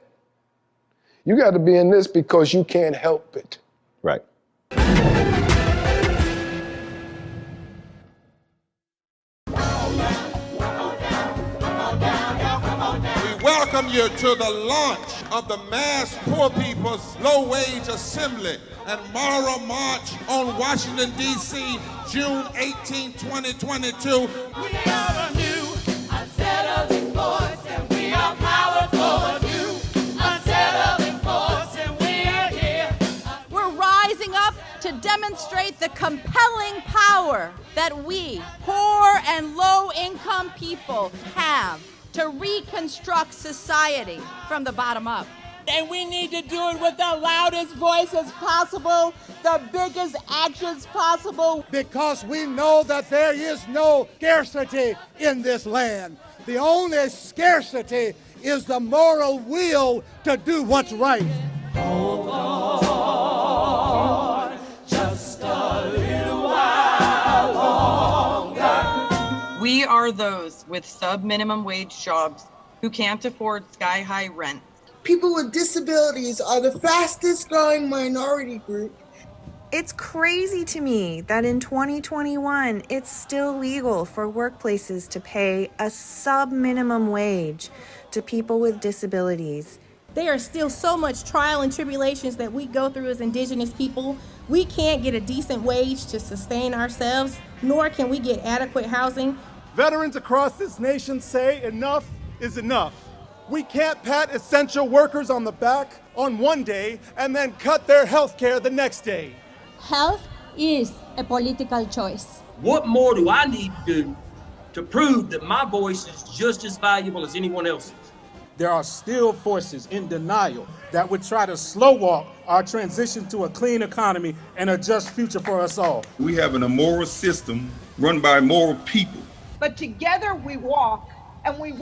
You got to be in this because you can't help it. Right. Welcome you to the launch of the Mass Poor People's Low Wage Assembly and Moral March on Washington, D.C., June 18, 2022. We are a new, unsettling force, and we are powerful. New, unsettling force, and we are here. We're rising up to demonstrate the compelling power that we, poor and low-income people, have to reconstruct society from the bottom up. And we need to do it with the loudest voices possible, the biggest actions possible. Because we know that there is no scarcity in this land. The only scarcity is the moral will to do what's right. Hold on, just a little while longer. We are those with sub-minimum wage jobs who can't afford sky-high rent. People with disabilities are the fastest growing minority group. It's crazy to me that in 2021, it's still legal for workplaces to pay a sub-minimum wage to people with disabilities. There are still so much trial and tribulations that we go through as Indigenous people. We can't get a decent wage to sustain ourselves, nor can we get adequate housing. Veterans across this nation say enough is enough. We can't pat essential workers on the back on one day and then cut their health care the next day. Health is a political choice. What more do I need to do to prove that my voice is just as valuable as anyone else's? there are still forces in denial that would try to slow walk our transition to a clean economy and a just future for us all. We have an immoral system run by immoral people. But together we walk and we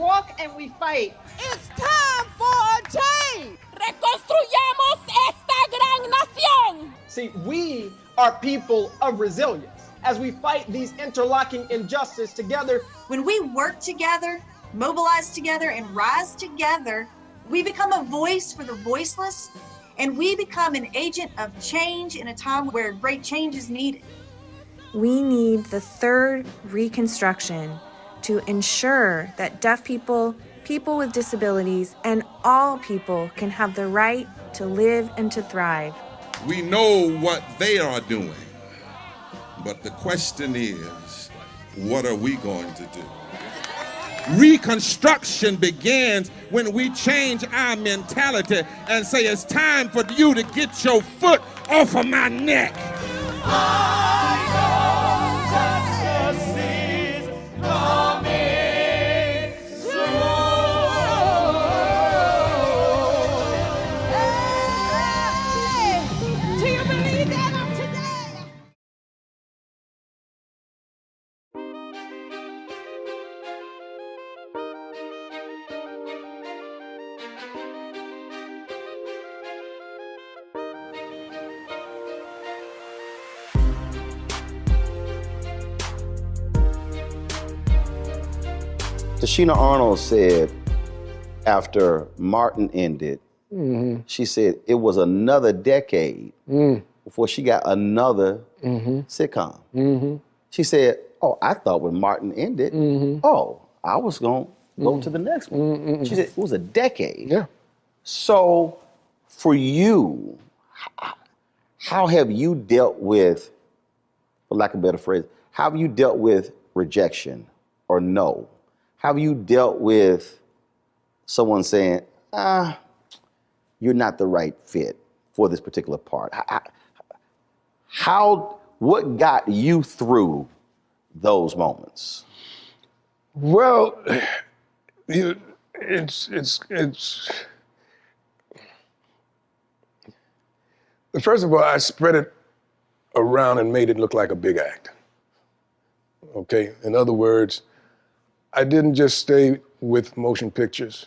fight. It's time for a change. Reconstruyamos esta gran nación. See, we are people of resilience as we fight these interlocking injustices together. When we work together, mobilize together, and rise together, we become a voice for the voiceless, and we become an agent of change in a time where great change is needed. We need the third Reconstruction to ensure that deaf people, people with disabilities, and all people can have the right to live and to thrive. We know what they are doing, but the question is, what are we going to do? Reconstruction begins when we change our mentality and say it's time for you to get your foot off of my neck. Justice is coming soon. Hey, do you believe that on today? Tashina Arnold said after Martin ended, she said it was another decade before she got another sitcom. She said, oh, I thought when Martin ended, oh, I was going to go to the next one. She said it was a decade. Yeah. So for you, how have you dealt with, for lack of a better phrase, how have you dealt with rejection or no? How have you dealt with someone saying, you're not the right fit for this particular part? What got you through those moments? Well, first of all, I spread it around and made it look like a big act. Okay, in other words, I didn't just stay with motion pictures.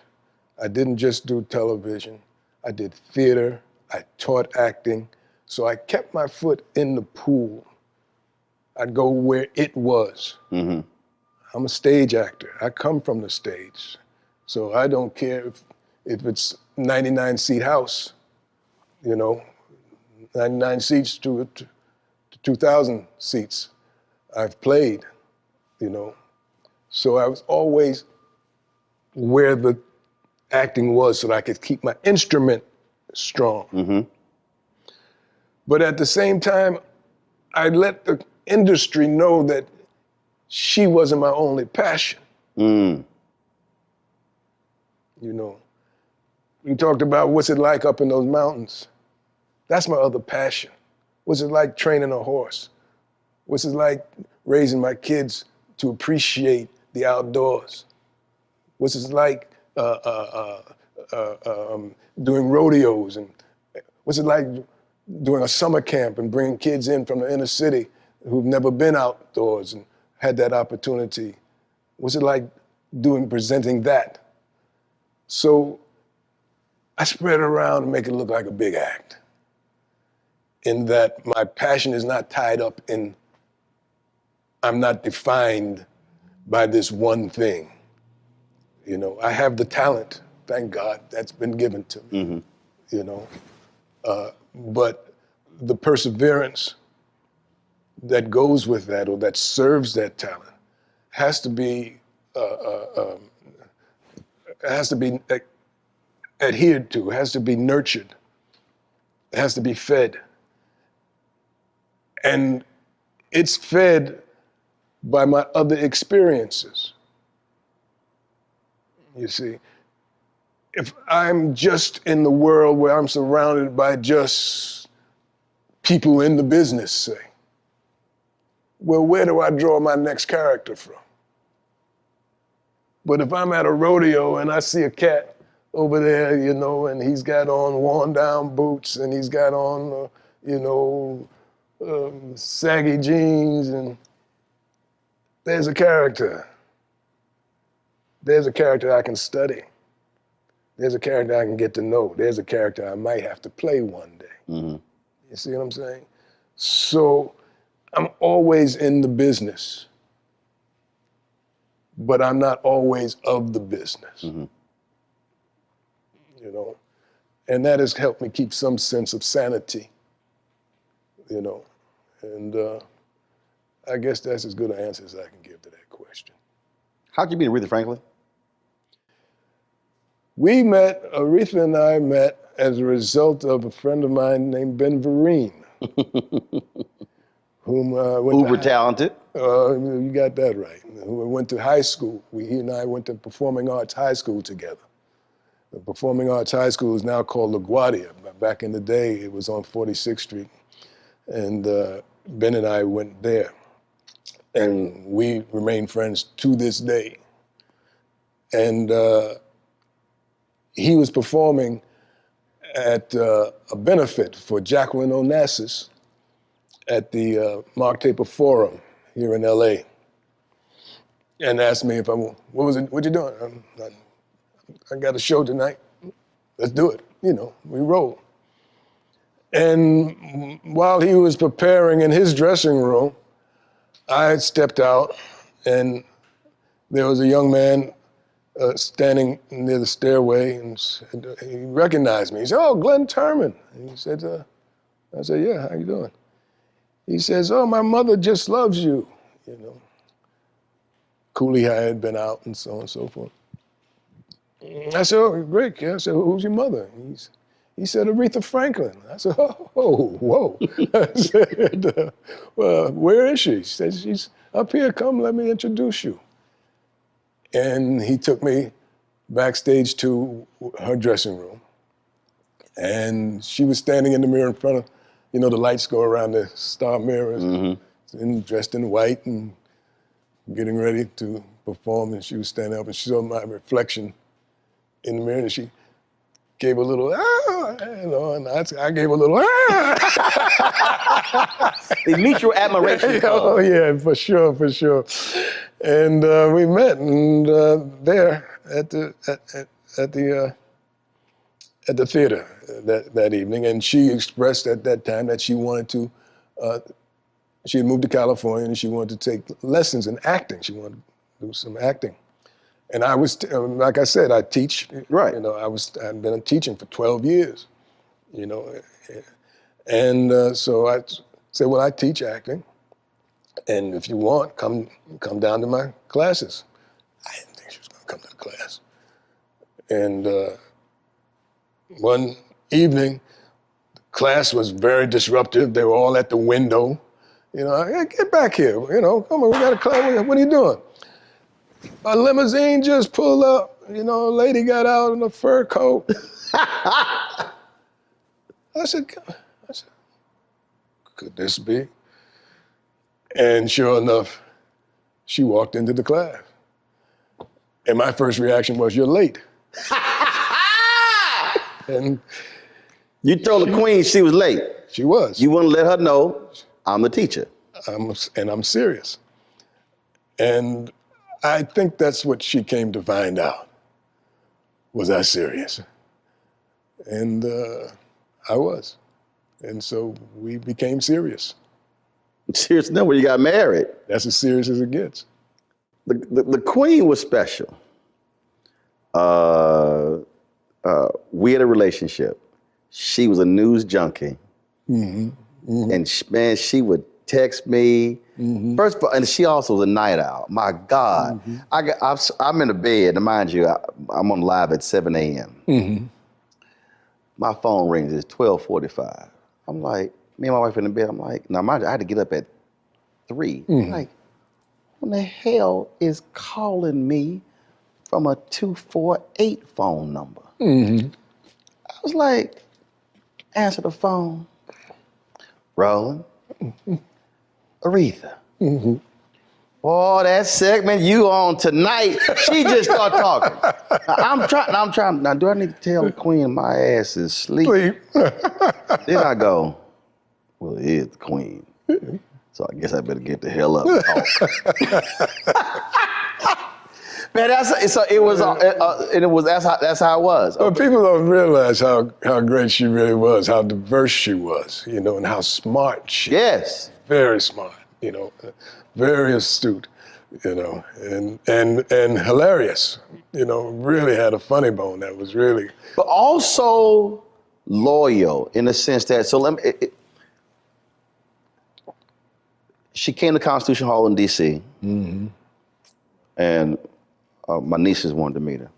I didn't just do television. I did theater. I taught acting. So I kept my foot in the pool. I'd go where it was. I'm a stage actor. I come from the stage. So I don't care if it's 99-seat house, 99 seats to 2,000 seats. I've played, So I was always where the acting was so that I could keep my instrument strong. But at the same time, I let the industry know that she wasn't my only passion. You talked about what's it like up in those mountains. That's my other passion. What's it like training a horse? What's it like raising my kids to appreciate the outdoors? What's it like doing rodeos? And what's it like doing a summer camp and bringing kids in from the inner city who've never been outdoors and had that opportunity? What's it like presenting that? So I spread it around and make it look like a big act, in that my passion is not tied up in, I'm not defined by this one thing. I have the talent, thank God, that's been given to me, but the perseverance that goes with that or that serves that talent has to be adhered to, has to be nurtured, it has to be fed. And it's fed by my other experiences. You see, if I'm just in the world where I'm surrounded by just people in the business, say, well, where do I draw my next character from? But if I'm at a rodeo and I see a cat over there, you know, and he's got on worn down boots and he's got on, you know, saggy jeans, and there's a character. There's a character I can study. There's a character I can get to know. There's a character I might have to play one day. Mm-hmm. You see what I'm saying? So I'm always in the business, but I'm not always of the business. Mm-hmm. You know, and that has helped me keep some sense of sanity, you know, and I guess that's as good an answer as I can give to that question. How'd you meet Aretha Franklin? We met, Aretha and I met as a result of a friend of mine named Ben Vereen, whom went Uber talented. You got that right. Who went to high school. He and I went to Performing Arts High School together. The Performing Arts High School is now called LaGuardia. Back in the day, it was on 46th Street. And Ben and I went there. And we remain friends to this day. And he was performing at a benefit for Jacqueline Onassis at the Mark Taper Forum here in LA. And asked me if what you doing? I got a show tonight. Let's do it. You know, we roll. And while he was preparing in his dressing room, I stepped out and there was a young man standing near the stairway, and he recognized me. He said, "Oh, Glynn Turman." And he said, I said, "Yeah, how you doing?" He says, "Oh, my mother just loves you." You know, Cooley had been out and so on and so forth. I said, "Oh, great." I said, "Who's your mother?" He said, "Aretha Franklin." I said, "Oh, whoa." I said, "Well, where is she?" She said, "She's up here. Come, let me introduce you." And he took me backstage to her dressing room. And she was standing in the mirror in front of, you know, the lights go around the star mirrors, and dressed in white and getting ready to perform. And she was standing up and she saw my reflection in the mirror, and she gave a little, you know, and I gave a little, The mutual admiration. Oh yeah, for sure, for sure. And we met, and there at the theater that evening, and she expressed at that time that she wanted to. She had moved to California, and she wanted to take lessons in acting. She wanted to do some acting. And I was, like I said, I teach. Right. You know, I'd been teaching for 12 years. You know, and so I said, "Well, I teach acting, and if you want, come down to my classes." I didn't think she was going to come to the class. And one evening, the class was very disruptive. They were all at the window. You know, "Hey, get back here. You know, come on, we got a class. What are you doing?" "A limousine just pulled up. You know, a lady got out in a fur coat." I said, "Could this be?" And sure enough, she walked into the class. And my first reaction was, "You're late." And you told the queen she was late. She was. You wouldn't let her know, "I'm the teacher." I'm serious. And I think that's what she came to find out. Was I serious? And I was. And so we became serious. Serious enough when you got married. That's as serious as it gets. The queen was special. We had a relationship. She was a news junkie. Mm-hmm. Mm-hmm. And man, she would text me. Mm-hmm. First of all, and she also was a night owl. My God. Mm-hmm. I'm in the bed, and mind you, I'm on live at 7 a.m. Mm-hmm. My phone rings, it's 12:45. I'm like, me and my wife in the bed, I'm like, now mind you, I had to get up at 3. Mm-hmm. I'm like, what the hell is calling me from a 248 phone number? Mm-hmm. I was like, answer the phone. Roland, Aretha. Mm-hmm. Oh, that segment you on tonight. She just start talking. I'm trying. Now, do I need to tell the queen my ass is asleep? Then I go, well, it is the queen. So I guess I better get the hell up and talk. Man, that's how it was. But people don't realize how great she really was, how diverse she was, you know, and how smart she was. Yes. Very smart, you know, very astute, you know, and hilarious, you know, really had a funny bone that was really. But also loyal in the sense that, she came to Constitution Hall in D.C. Mm-hmm. And my nieces wanted to meet her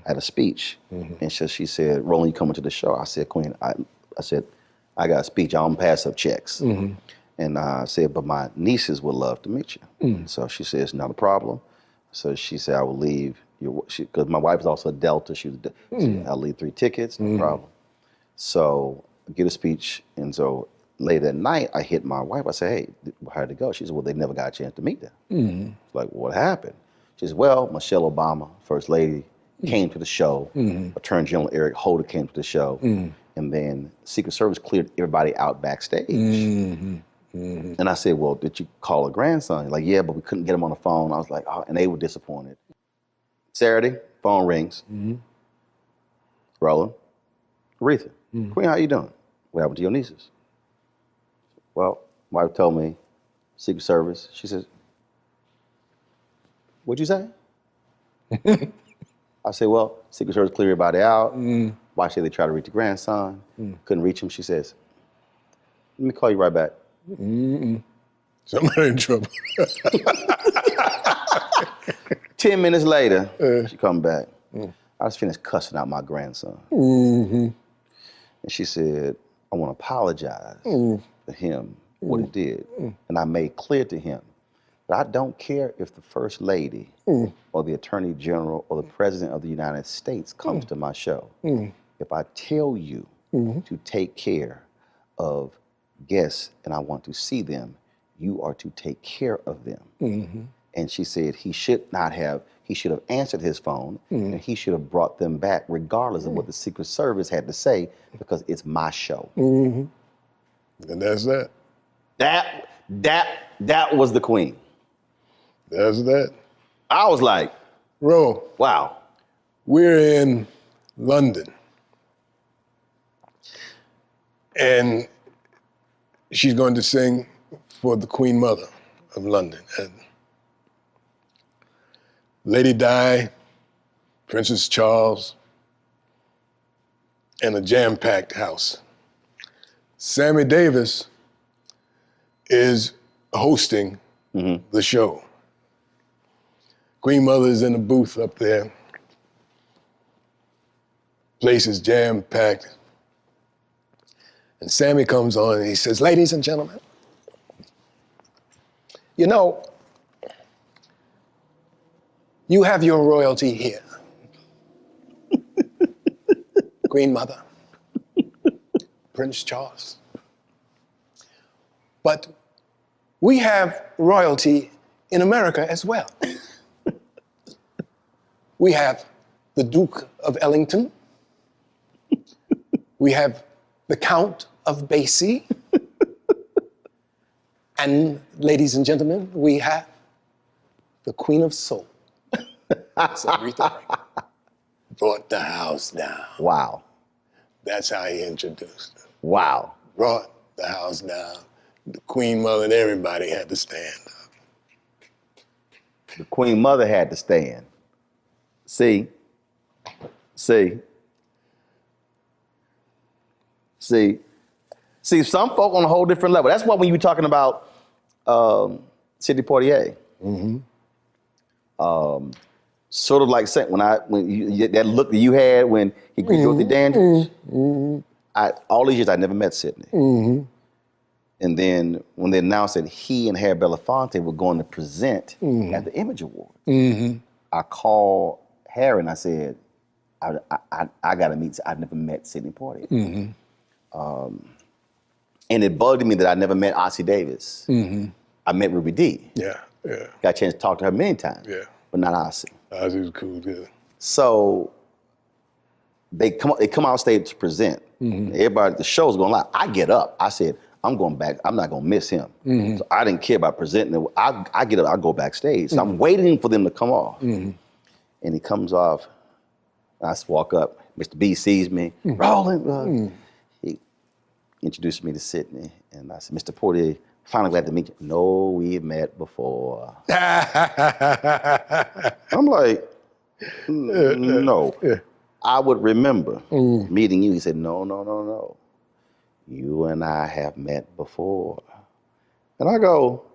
at a speech. Mm-hmm. And so she said, Roland, you coming to the show? I said, Queen, I said, I got a speech. I don't pass up checks. Mm-hmm. And I said, but my nieces would love to meet you. Mm. So she said, it's not a problem. So she said, I will leave, because my wife is also a Delta. She was I'll leave 3 tickets, no problem. So I get a speech. And so later that night, I hit my wife. I said, hey, how'd it go? She said, well, they never got a chance to meet them. Mm-hmm. Like, what happened? She said, well, Michelle Obama, First Lady, came to the show. Attorney General Eric Holder came to the show. And then Secret Service cleared everybody out backstage. And I said, well, did you call a grandson? Like, yeah, but we couldn't get him on the phone. I was like, oh, and they were disappointed. Saturday, phone rings. Roland, Aretha, Queen, how you doing? What happened to your nieces? Well, my wife told me, Secret Service, she says, what'd you say? I said, well, Secret Service cleared everybody out. Why should they try to reach the grandson? Couldn't reach him. She says, let me call you right back. Somebody in trouble. 10 minutes later, she come back. I was finished cussing out my grandson. And she said, I want to apologize to him what he did. And I made clear to him that I don't care if the First Lady or the Attorney General or the President of the United States comes to my show. If I tell you to take care of guests and I want to see them, you are to take care of them. And she said he should have answered his phone and he should have brought them back regardless of what the Secret Service had to say, because it's my show. And that's that. That was the queen. That's that. I was like, Ro, wow. We're in London. And she's going to sing for the Queen Mother of London. And Lady Di, Princess Charles, and a jam-packed house. Sammy Davis is hosting the show. Queen Mother is in the booth up there. Place is jam-packed. And Sammy comes on and he says, ladies and gentlemen, you know, you have your royalty here. Queen Mother, Prince Charles. But we have royalty in America as well. We have the Duke of Ellington. We have the Count of Basie. And ladies and gentlemen, we have the Queen of Soul. So Aretha brought the house down. Wow. That's how he introduced her. Wow. Brought the house down. The Queen Mother and everybody had to stand up. The Queen Mother had to stand. See, some folk on a whole different level. That's why when you were talking about Sydney Poitier, sort of like when you, that look that you had when he greeted you with the dandruff. All these years I never met Sydney. And then when they announced that he and Harry Belafonte were going to present at the Image Awards, I called Harry and I said, I got to meet. I've never met Sydney Poitier. And it bugged me that I never met Ossie Davis. I met Ruby Dee. Yeah. Yeah. Got a chance to talk to her many times. Yeah. But not Ozzy. Ozzy was cool, good. So they come out stage to present. Everybody, the show's going live. I get up. I said, I'm going back. I'm not going to miss him. So I didn't care about presenting. I get up. I go backstage. So I'm waiting for them to come off. And he comes off. I just walk up. Mr. B sees me. Roland. He introduced me to Sydney. And I said, Mr. Poitier, finally glad to meet you. No, we've met before. I'm like, no. I would remember meeting you. He said, no. You and I have met before. And I go,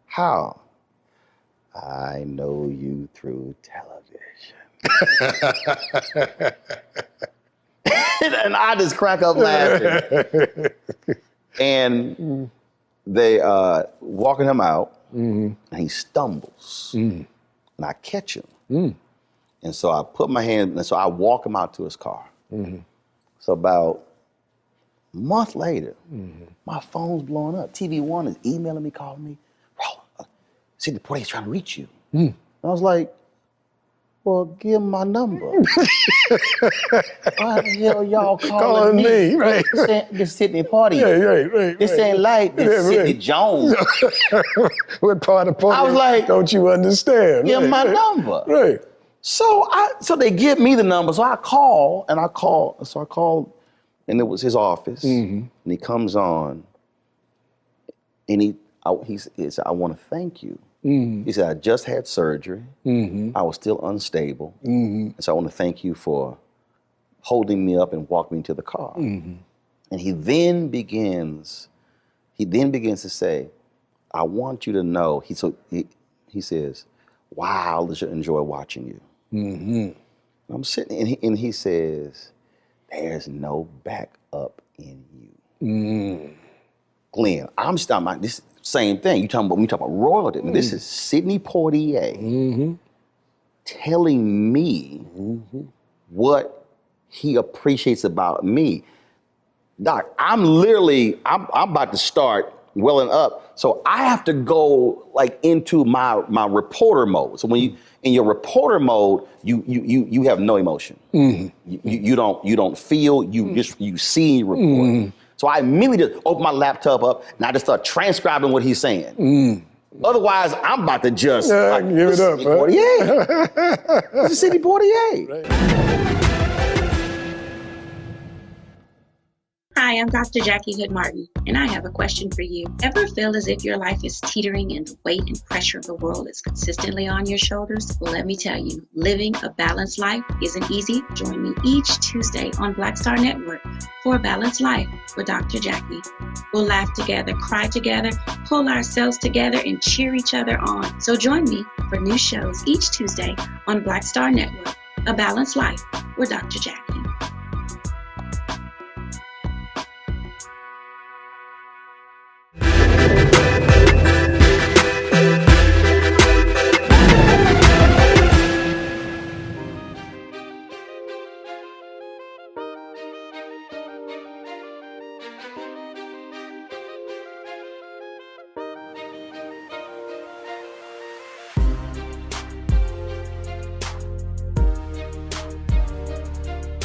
how? I know you through television. And I just crack up laughing. And they walking him out, and he stumbles. And I catch him. And so I put my hand, and so I walk him out to his car. So about a month later, my phone's blowing up. TV One is emailing me, calling me, Roland, Sydney Poitier's trying to reach you. And I was like, well, give him my number. Why the hell y'all calling me? Right. This Sydney Poitier. Right. This ain't like this Sydney Jones. What part of I was like, don't you understand? Give him my number. Right. So they give me the number. So I call, and it was his office. And he comes on, and he said, I want to thank you. He said, I just had surgery. I was still unstable. And so I want to thank you for holding me up and walking me to the car. And he then begins to say, I want you to know, he says, wow, I enjoy watching you. I'm sitting, and he says, there's no backup in you. Glynn, I'm just talking about this same thing. You talking about royalty. This is Sydney Poitier telling me what he appreciates about me. Doc, I'm about to start welling up. So I have to go like into my reporter mode. So when you in your reporter mode, you have no emotion. You don't feel, you see, you report. So I immediately just open my laptop up and I just start transcribing what he's saying. Otherwise, I'm about to just give it up. Poitier. This is Sydney Poitier. Right. Hi, I'm Dr. Jackie Hood-Martin, and I have a question for you. Ever feel as if your life is teetering and the weight and pressure of the world is consistently on your shoulders? Well, let me tell you, living a balanced life isn't easy. Join me each Tuesday on Black Star Network for A Balanced Life with Dr. Jackie. We'll laugh together, cry together, pull ourselves together, and cheer each other on. So join me for new shows each Tuesday on Black Star Network, A Balanced Life with Dr. Jackie.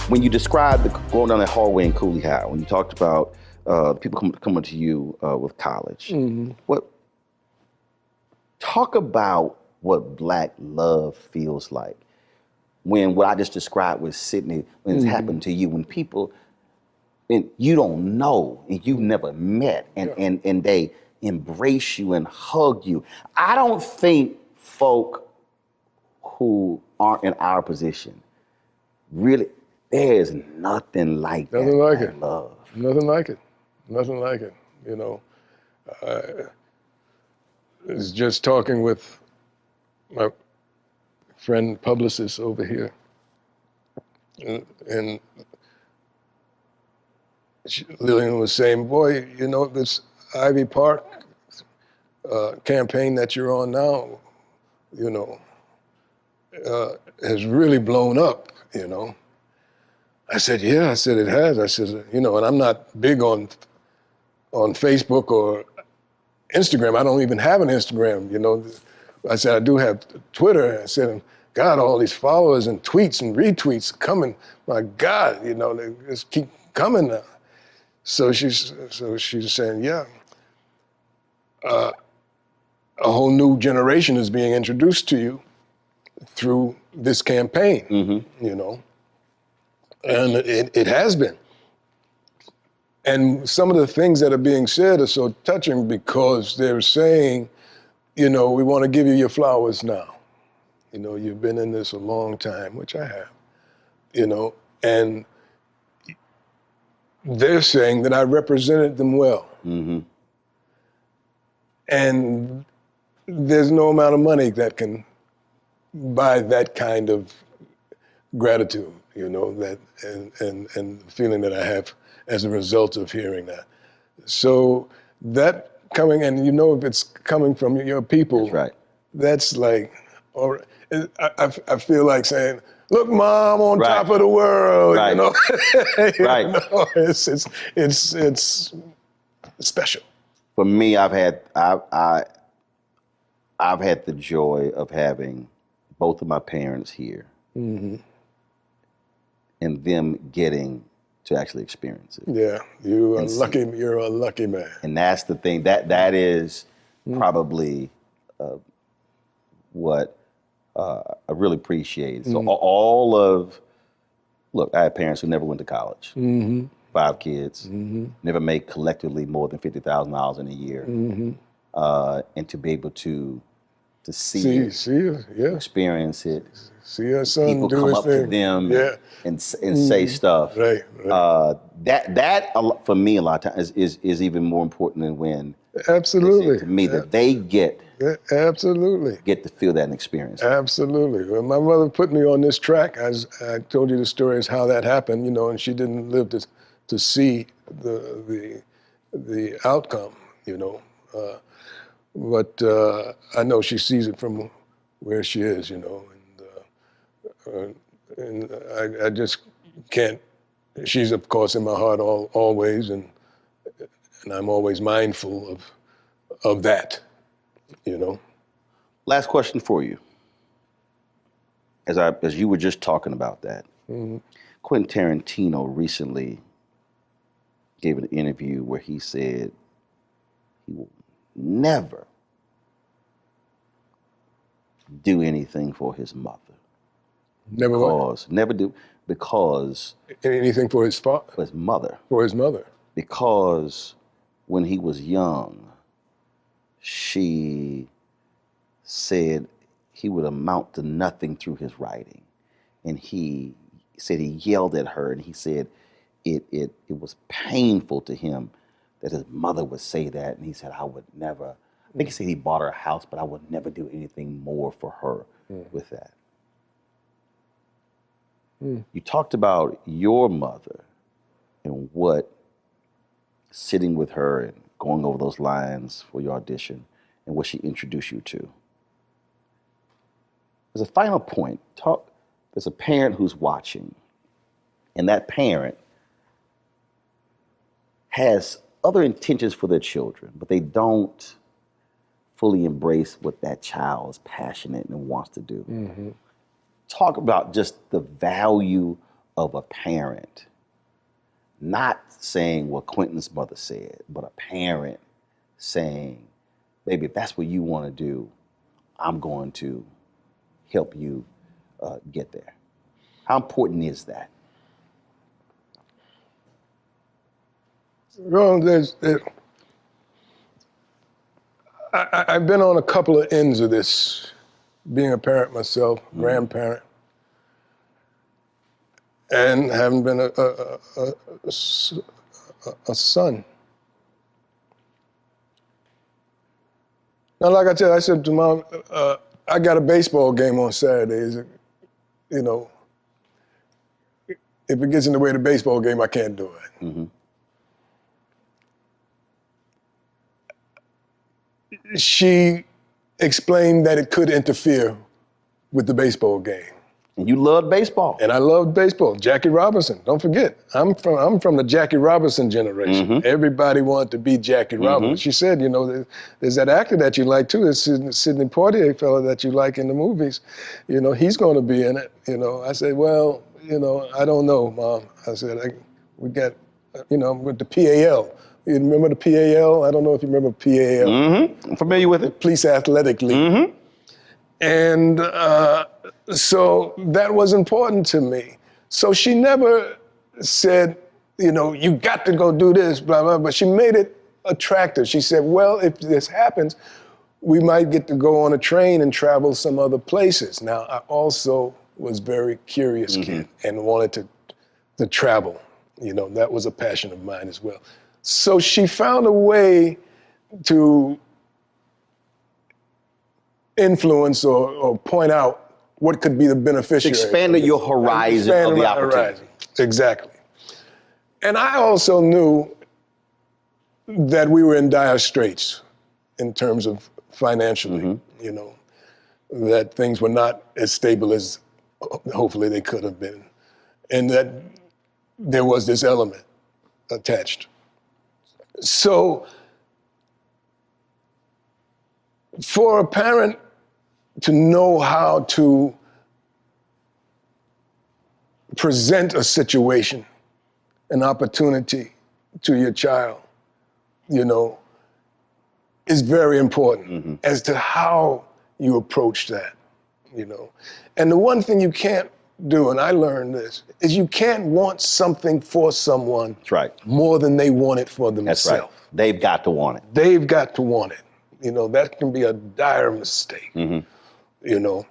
When you described going down that hallway in Cooley High, when you talked about people coming to you with college, talk about what Black love feels like. When what I just described with Sydney, when it's happened to you, when people, and you don't know, and you've never met, and they embrace you and hug you. I don't think folk who aren't in our position really, there's nothing like that. Nothing like it. Love. Nothing like it. Nothing like it. You know, I was just talking with my friend publicist over here, and Lillian was saying, boy, you know, this Ivy Park campaign that you're on now, you know, has really blown up, you know. I said, yeah, I said, it has. I said, you know, and I'm not big on Facebook or Instagram. I don't even have an Instagram, you know. I said, I do have Twitter. I said, God, all these followers and tweets and retweets coming. My God, you know, they just keep coming now. So she's saying, yeah, a whole new generation is being introduced to you through this campaign, you know. And it has been. And some of the things that are being said are so touching because they're saying, you know, we want to give you your flowers now. You know, you've been in this a long time, which I have, you know, and they're saying that I represented them well. And there's no amount of money that can buy that kind of gratitude, you know, that and the feeling that I have as a result of hearing that. So that coming, and you know, if it's coming from your people, that's right. That's like, or I feel like saying, look, Mom, on top of the world, you know. You know, it's special. For me, I've had the joy of having both of my parents here, and them getting to actually experience it. Yeah, you're a lucky man. And that's the thing, that is probably what I really appreciate. So look, I had parents who never went to college. 5 kids, never made collectively more than $50,000 in a year. And to be able to see it, experience it, see your son people do come his up thing. to them and say stuff. Right. That for me a lot of times is even more important than when. Absolutely. To me, that they get to feel that and experience. Absolutely. When my mother put me on this track, as I told you the story is how that happened, you know, and she didn't live to see the outcome, you know. But I know she sees it from where she is, you know, and I just can't. She's of course in my heart always, and I'm always mindful of that, you know. Last question for you. As you were just talking about that, Quentin Tarantino recently gave an interview where he said he will never do anything for his mother. Never do, because anything for his father? For his mother. For his mother. Because when he was young, she said he would amount to nothing through his writing. And he said he yelled at her, and he said it was painful to him that his mother would say that. And he said, I would never, I think he said he bought her a house, but I would never do anything more for her with that. You talked about your mother and what sitting with her and going over those lines for your audition and what she introduced you to. As a final point, there's a parent who's watching, and that parent has other intentions for their children, but they don't fully embrace what that child is passionate and wants to do. Talk about just the value of a parent, not saying what Quentin's mother said, but a parent saying, baby, if that's what you want to do, I'm going to help you get there. How important is that? Well, I've been on a couple of ends of this, being a parent myself, grandparent, and having been a son. Now, like I said to Mom, I got a baseball game on Saturdays. You know, if it gets in the way of the baseball game, I can't do it. She explained that it could interfere with the baseball game. And you loved baseball. And I loved baseball. Jackie Robinson, don't forget. I'm from the Jackie Robinson generation. Mm-hmm. Everybody wanted to be Jackie Robinson. She said, you know, there's that actor that you like too, this Sydney Poitier fellow that you like in the movies. You know, he's going to be in it. You know, I said, well, you know, I don't know, Mom. I said, we got, you know, with the PAL. You remember the PAL? I don't know if you remember PAL. Mm-hmm. I'm familiar with it. Police Athletic League. Mm-hmm. And so that was important to me. So she never said, you know, you got to go do this, blah, blah, but she made it attractive. She said, well, if this happens, we might get to go on a train and travel some other places. Now, I also was very curious kid and wanted to travel. You know, that was a passion of mine as well. So she found a way to influence or point out what could be the beneficiary. Expanded your horizon of the opportunity. Exactly. And I also knew that we were in dire straits in terms of financially, you know, that things were not as stable as hopefully they could have been. And that there was this element attached. So for a parent to know how to present a situation, an opportunity to your child, you know, is very important as to how you approach that, you know. And the one thing you can't do, and I learned this, is you can't want something for someone more than they want it for themselves. That's right. They've got to want it. They've got to want it. You know, that can be a dire mistake, you know.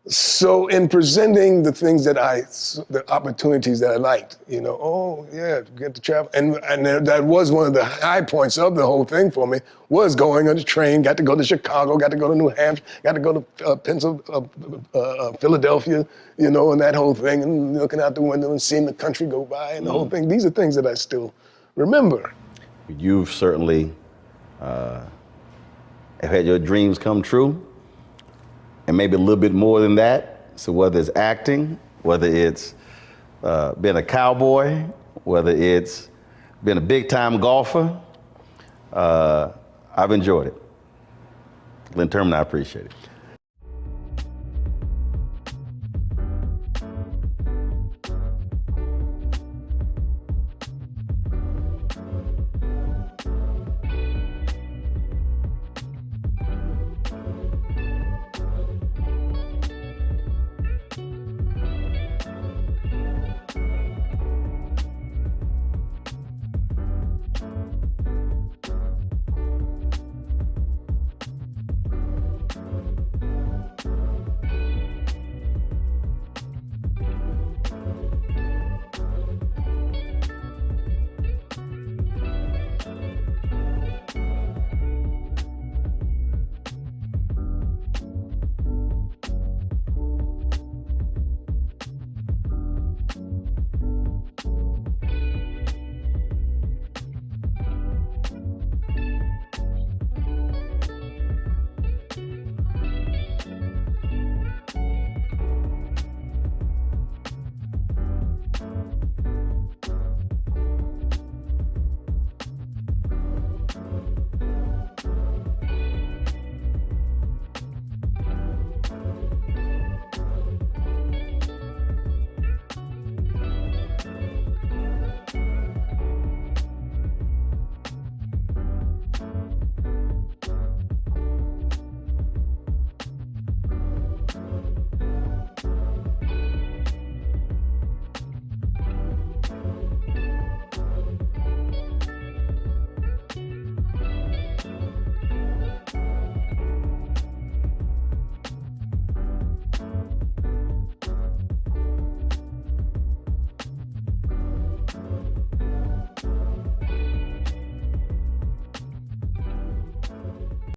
So in presenting the things that the opportunities that I liked, you know, oh yeah, get to travel. And that was one of the high points of the whole thing for me, was going on the train, got to go to Chicago, got to go to New Hampshire, got to go to Philadelphia, you know, and that whole thing, and looking out the window and seeing the country go by and the whole thing. These are things that I still remember. You've certainly have had your dreams come true, and maybe a little bit more than that. So whether it's acting, whether it's being a cowboy, whether it's being a big-time golfer, I've enjoyed it. Glynn Turman, I appreciate it.